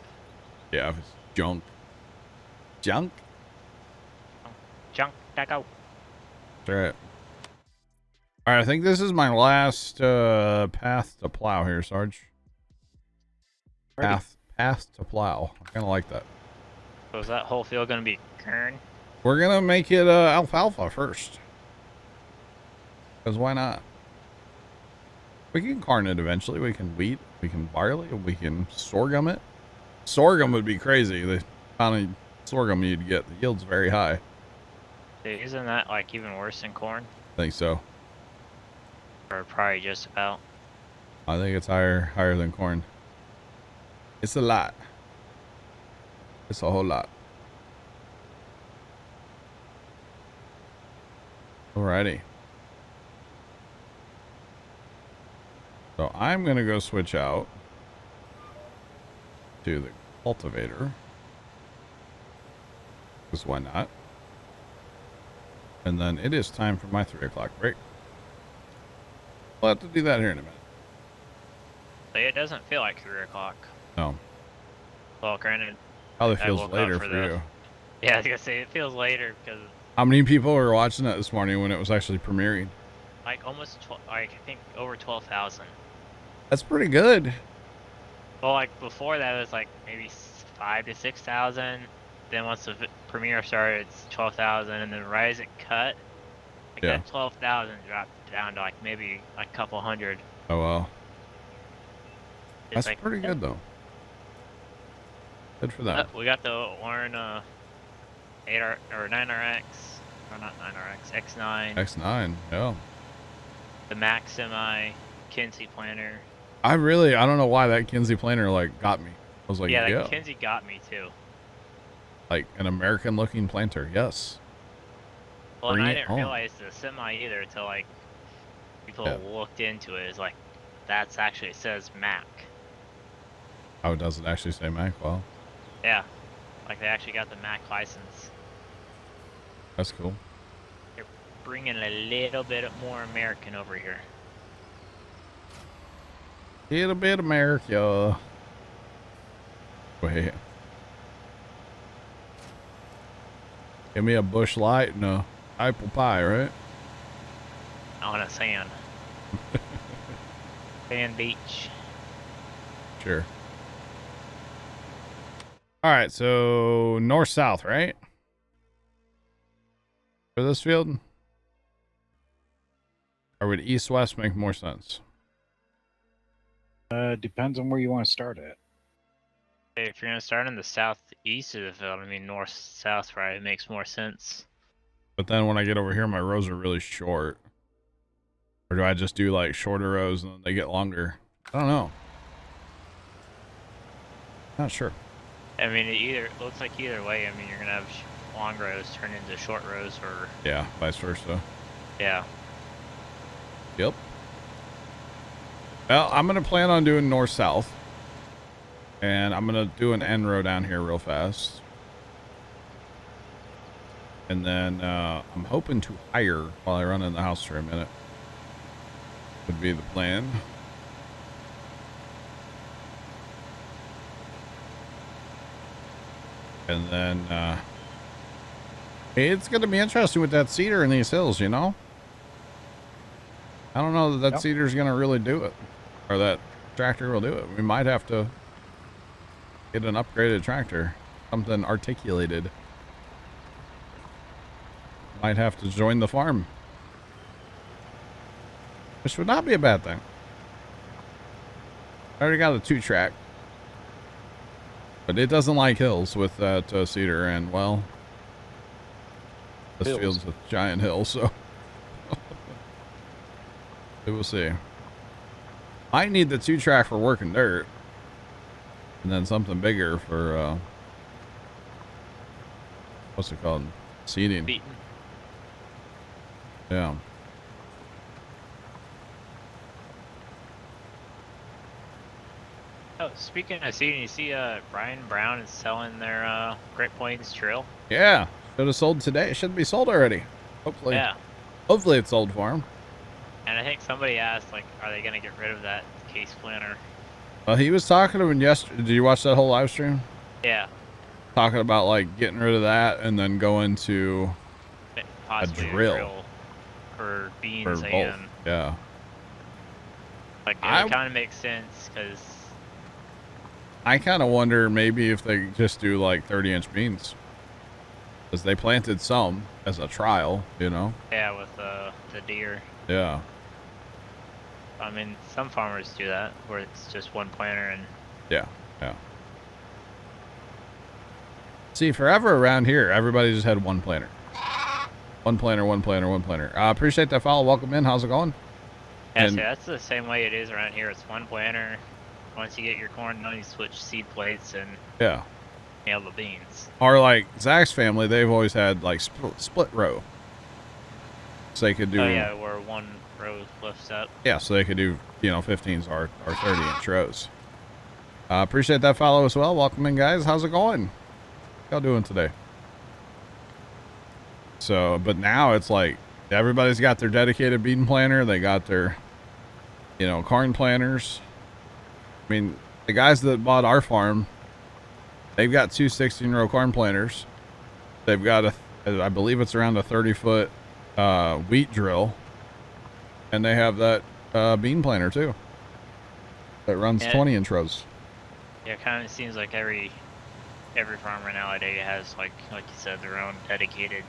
Yeah, if it's junk. Junk?
Junk, that go.
That's right. All right, I think this is my last path to plow here, Sarge.
Ready.
Path to plow. I kind of like that.
So is that whole field gonna be kern?
We're gonna make it alfalfa first, because why not? We can corn it eventually. We can wheat. We can barley. We can sorghum it. Sorghum would be crazy. The amount of sorghum you'd get. The yield's very high.
Dude, isn't that like even worse than corn?
I think so.
Or probably just about.
I think it's higher than corn. It's a lot. It's a whole lot. Alrighty. So I'm gonna go switch out to the cultivator. Because why not? And then it is time for my 3 o'clock break. We'll have to do that here in a minute.
But it doesn't feel like 3 o'clock.
No.
Well, granted.
Probably
I
feels
woke up
later
for
for
the-
you.
Yeah, I was gonna say it feels later because
How many people were watching it this morning when it was actually premiering?
like almost like I think over 12,000.
That's pretty good.
Well, like before that it was like maybe 5 to 6,000. Then once the premiere started, it's 12,000, and then right as it cut, like
Yeah.
that 12,000 dropped down to like maybe like a couple hundred.
Oh, well.
It's
That's
like,
pretty good, though. Good for them.
We got the Warren 8R or 9RX, or not 9RX, X9,
X9, yeah.
the Max Semi, Kinsey planner.
I don't know why that Kinsey planner, like, got me. I was like,
Yeah,
yeah.
that Kinsey got me too.
Like, an American-looking planter, yes.
Well, and
Bring
I
it
didn't
on.
realize the Semi either until like people
Yeah.
looked into it. It's like that's actually, it says Mac.
Oh, does it actually say Mac? Well,
Yeah, like they actually got the Mac license.
that's cool.
They're bringing a little bit more American over here.
Little bit America. Wait. Give me a Bush Light and a apple pie, right?
On a sand. Sand beach.
Sure. All right, so north-south, right? For this field? Or would east-west make more sense?
Depends on where you want to start at.
If you're gonna start in the southeast of the field, I mean north-south, right? It makes more sense.
But then when I get over here, my rows are really short. Or do I just do like shorter rows and then they get longer? I don't know. Not sure.
I mean, it looks like either way. I mean, you're gonna have long rows turn into short rows, or
Yeah, vice versa.
yeah.
Yep. Well, I'm going to plan on doing north-south. And I'm going to do an end row down here real fast. And then I'm hoping to hire while I run in the house for a minute. Would be the plan. And then it's going to be interesting with that cedar in these hills, you know? I don't know that
Yep.
cedar's going to really do it. Or that tractor will do it. We might have to get an upgraded tractor. Something articulated. Might have to join the farm. Which would not be a bad thing. I already got a 2-track. But it doesn't like hills with that cedar, and well, this
Hills.
field's a giant hill, so we will see. Might need the 2-track for working dirt, and then something bigger for what's it called? Seeding.
Beaten.
Yeah.
Oh, speaking of seeding, you see Brian Brown is selling their Great Plains Trail?
Yeah. Should have sold today. It should be sold already. Hopefully.
Yeah.
Hopefully it's sold for him.
And I think somebody asked, like, are they gonna get rid of that case planner?
Well, he was talking to him yesterday. Did you watch that whole live stream?
Yeah.
Talking about like getting rid of that and then going to
Possibly
drill.
for
for
beans
both.
and
Yeah.
like
I-
it kind of makes sense because
I kind of wonder maybe if they just do like 30-inch beans. Because they planted some as a trial, you know?
yeah, with the deer.
Yeah.
I mean, some farmers do that where it's just one planter and
Yeah. Yeah. See, forever around here, everybody just had one planter. One planter, one planter, one planter. Appreciate that follow. Welcome in. How's it going?
yeah,
And-
see, that's the same way it is around here. It's one planter. Once you get your corn done, you switch seed plates and
Yeah.
nail the beans.
Or like Zach's family, they've always had like split row. So they could do,
Oh yeah, where one row lifts up.
yeah, so they could do, you know, 15s or 30-inch rows. Appreciate that follow as well. Welcome in, guys. How's it going? How y'all doing today? So, but now it's like everybody's got their dedicated bean planter. They got their, corn planters. I mean, the guys that bought our farm, they've got two 16-row corn planters. They've got I believe it's around a 30-foot wheat drill, and they have that bean planter too. That runs 20-inch rows.
Yeah, it kind of seems like every farmer nowadays has like you said, their own dedicated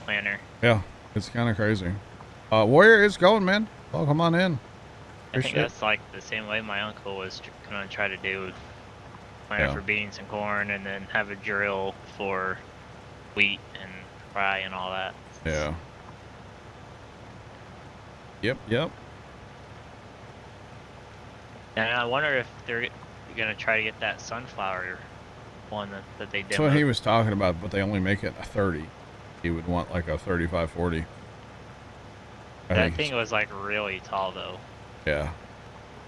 planter.
Yeah, it's kind of crazy. Warrior is going, man. Well, come on in.
I think that's like the same way my uncle was gonna try to do, planter for beans and corn, and then have a drill for wheat and rye and all that.
Yeah. Yep.
And I wonder if they're gonna try to get that sunflower one that they did.
That's what he was talking about, but they only make it a 30. He would want like a 35-40.
That thing was like really tall though.
Yeah.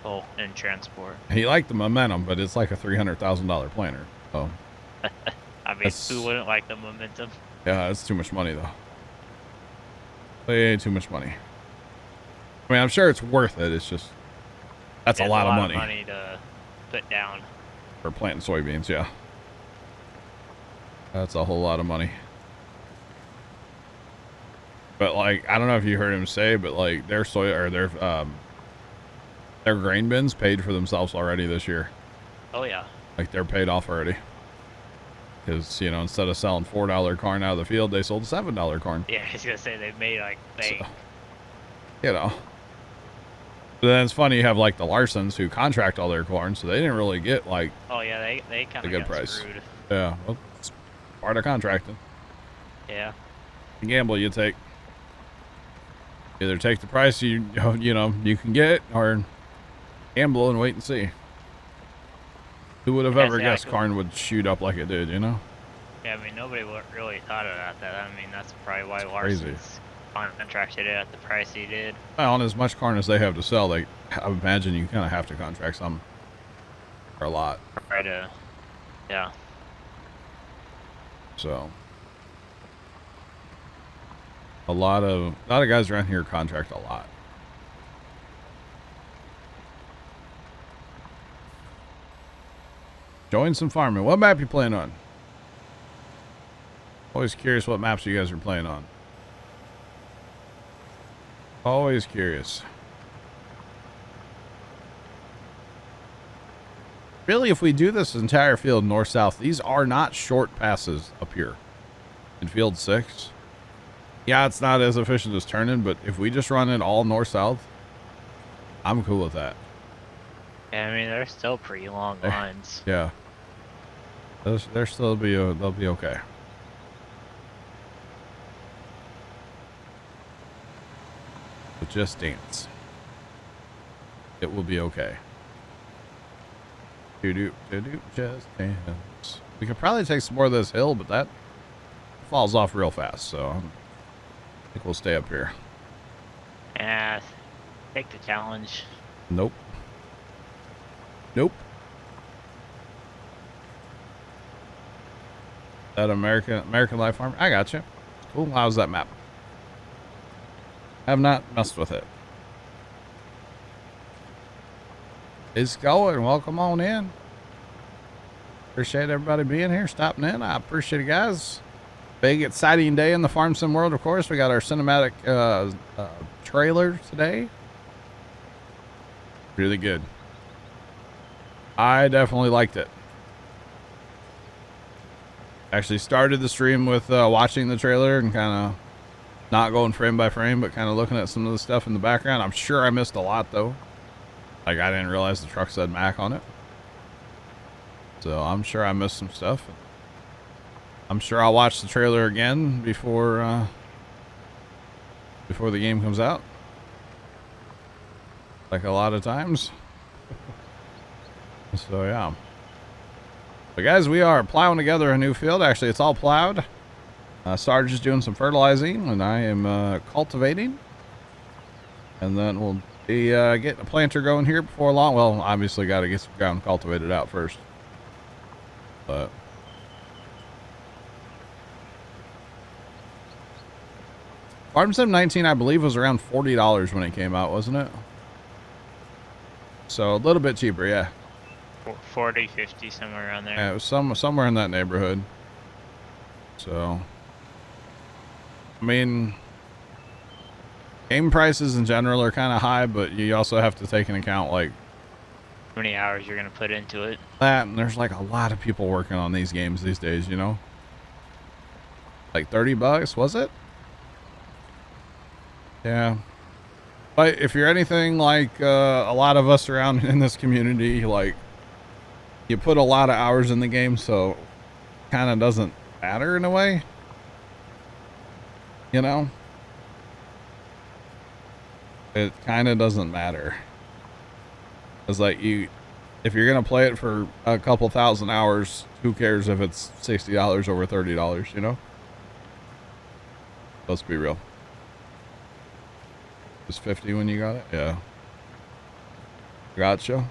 Oh, in transport.
He liked the momentum, but it's like a $300,000 planter. So.
I mean, who wouldn't like the momentum?
Yeah, it's too much money though. Way too much money. I mean, I'm sure it's worth it. It's just that's a lot of money.
Money to put down
for planting soybeans. Yeah, that's a whole lot of money. But like, I don't know if you heard him say, but like their soy or their grain bins paid for themselves already this year.
Oh yeah.
Like they're paid off already. Because, instead of selling $4 corn out of the field, they sold $7 corn.
Yeah, I was going to say they made like bank.
So, But then it's funny, you have like the Larsons who contract all their corn, so they didn't really get like.
Oh yeah, they kind of
a good
got
price.
screwed.
Yeah, well, it's part of contracting.
Yeah.
The gamble you take. Either take the price you can get, or gamble and wait and see. Who would have ever guessed corn would shoot up like it did,
Yeah, I mean, nobody really thought about that. I mean, that's probably why Larson's contracted it at the price he did.
Well, and as much corn as they have to sell, I imagine you kind of have to contract some for a lot.
Try to, yeah.
So, a lot of guys around here contract a lot. Join some farming. What map you playing on? Always curious what maps you guys are playing on. Always curious. Really, if we do this entire field north-south, these are not short passes up here in field 6. Yeah, it's not as efficient as turning, but if we just run it all north-south, I'm cool with that.
Yeah, I mean, they're still pretty long lines.
Yeah. They'll still be okay. But just dance. It will be okay. Just dance. We could probably take some more of this hill, but that falls off real fast, so I think we'll stay up here.
Yeah, take the challenge.
Nope. That American Life Farm. I got you. Cool. How's that map? Have not messed with it. It's going. Welcome on in. Appreciate everybody being here, stopping in. I appreciate it, guys. Big exciting day in the farm sim world. Of course, we got our cinematic trailer today. Really good. I definitely liked it. Actually started the stream with watching the trailer and kind of not going frame by frame, but kind of looking at some of the stuff in the background. I'm sure I missed a lot though. Like I didn't realize the truck said Mac on it. So I'm sure I missed some stuff. I'm sure I'll watch the trailer again before the game comes out. Like a lot of times. So yeah. But guys, we are plowing together a new field. Actually, it's all plowed. Sarge is doing some fertilizing, and I am cultivating. And then we'll be getting a planter going here before long. Well, obviously got to get some ground cultivated out first. But Farm Sim 19, I believe, was around $40 when it came out, wasn't it? So a little bit cheaper, yeah.
40, 50, somewhere around there.
Yeah, it was somewhere in that neighborhood. So, I mean, game prices in general are kind of high, but you also have to take into account like
How many hours you're gonna put into it?
that, and there's like a lot of people working on these games these days, you know? Like $30, was it? Yeah. But if you're anything like a lot of us around in this community, like, you put a lot of hours in the game, so kind of doesn't matter in a way. You know? It kind of doesn't matter. It's like if you're going to play it for a couple thousand hours, who cares if it's $60 over $30, you know? Let's be real. It was 50 when you got it? Yeah. Gotcha.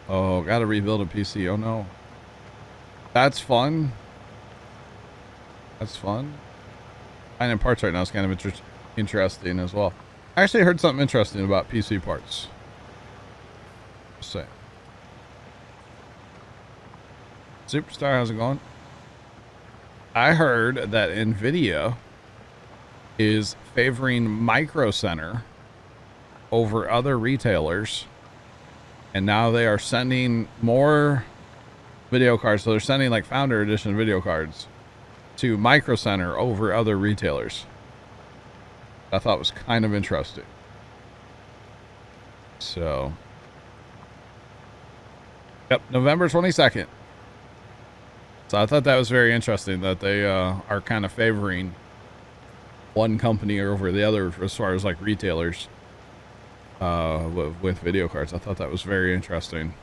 Oh, gotta rebuild a PC. Oh no. That's fun. That's fun. Finding parts right now is kind of interesting as well. I actually heard something interesting about PC parts. Just saying. Superstar, how's it going? I heard that NVIDIA is favoring Micro Center over other retailers, and now they are sending more video cards. So they're sending like Founder Edition video cards to Micro Center over other retailers. I thought was kind of interesting. So, yep, November 22nd. So I thought that was very interesting that they are kind of favoring one company over the other as far as like retailers with video cards. I thought that was very interesting.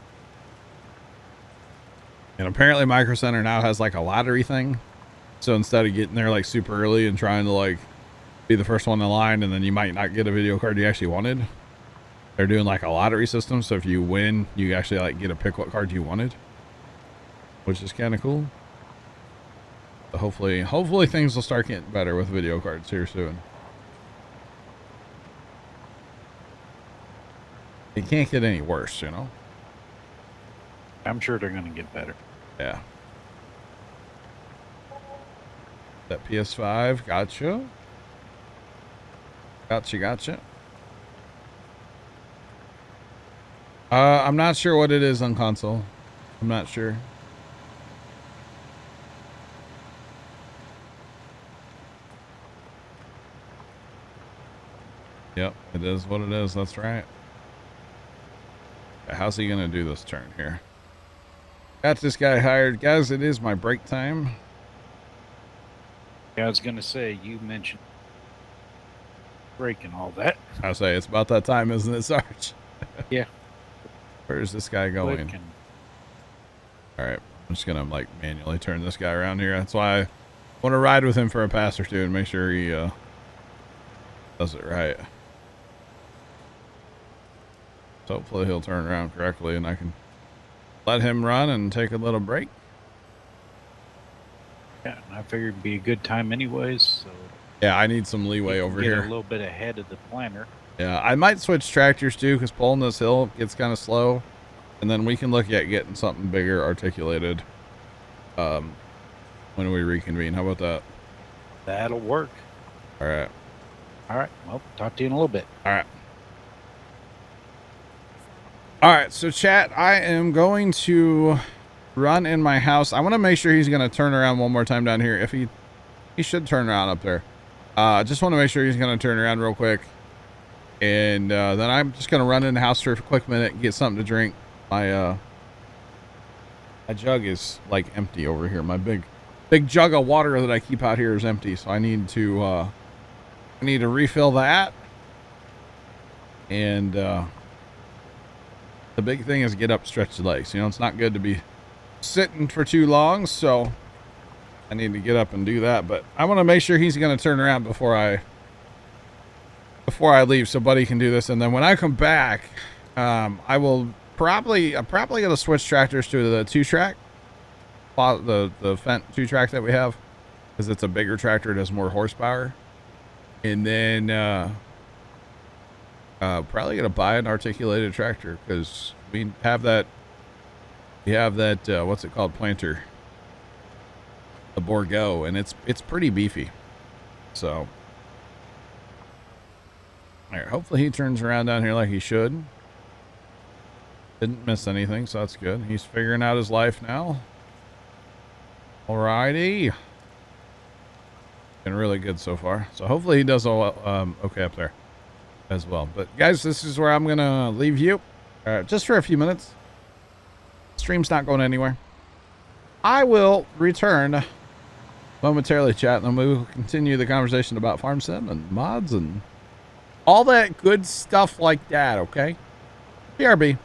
And apparently Micro Center now has like a lottery thing. So instead of getting there like super early and trying to like be the first one in line and then you might not get a video card you actually wanted, they're doing like a lottery system. So if you win, you actually like get to pick what card you wanted, which is kind of cool. So hopefully things will start getting better with video cards here soon. It can't get any worse, you know?
I'm sure they're going to get better.
Yeah. That PS5, gotcha. Gotcha. I'm not sure what it is on console. I'm not sure. Yep, it is what it is. That's right. How's he gonna do this turn here? Got this guy hired. Guys, it is my break time.
Yeah, I was going to say, you mentioned break and all that.
I say it's about that time, isn't it, Sarge?
Yeah.
Where's this guy going?
Quick and
All right, I'm just gonna like manually turn this guy around here. That's why I want to ride with him for a pass or two and make sure he does it right. So hopefully he'll turn around correctly and I can let him run and take a little break.
yeah, I figured it'd be a good time anyways. So
Yeah, I need some leeway over
get
here.
a little bit ahead of the planner.
Yeah, I might switch tractors too because pulling this hill gets kind of slow. And then we can look at getting something bigger articulated when we reconvene. How about that?
That'll work.
All right.
All right. Well, talk to you in a little bit.
All right. All right. So chat, I am going to run in my house. I want to make sure he's going to turn around one more time down here. If he should turn around up there. Just want to make sure he's going to turn around real quick. And then I'm just going to run in the house for a quick minute and get something to drink. My jug is like empty over here. My big jug of water that I keep out here is empty, so I need to refill that. And the big thing is get up, stretch the legs. You know, it's not good to be sitting for too long, so I need to get up and do that. But I want to make sure he's going to turn around before I leave, so Buddy can do this. And then when I come back, I will I'm probably gonna switch tractors to the 2-track, the Fendt 2-track that we have, because it's a bigger tractor. It has more horsepower. And then probably gonna buy an articulated tractor because we have that. We have that. What's it called? Planter. The Borgo, and it's pretty beefy. So, all right. Hopefully he turns around down here like he should. Didn't miss anything, so that's good. He's figuring out his life now. Alrighty. Been really good so far. So hopefully he does all okay up there as well. But guys, this is where I'm gonna leave you just for a few minutes. Stream's not going anywhere. I will return momentarily, chat, and then we will continue the conversation about farm sim and mods and all that good stuff like that. Okay, BRB.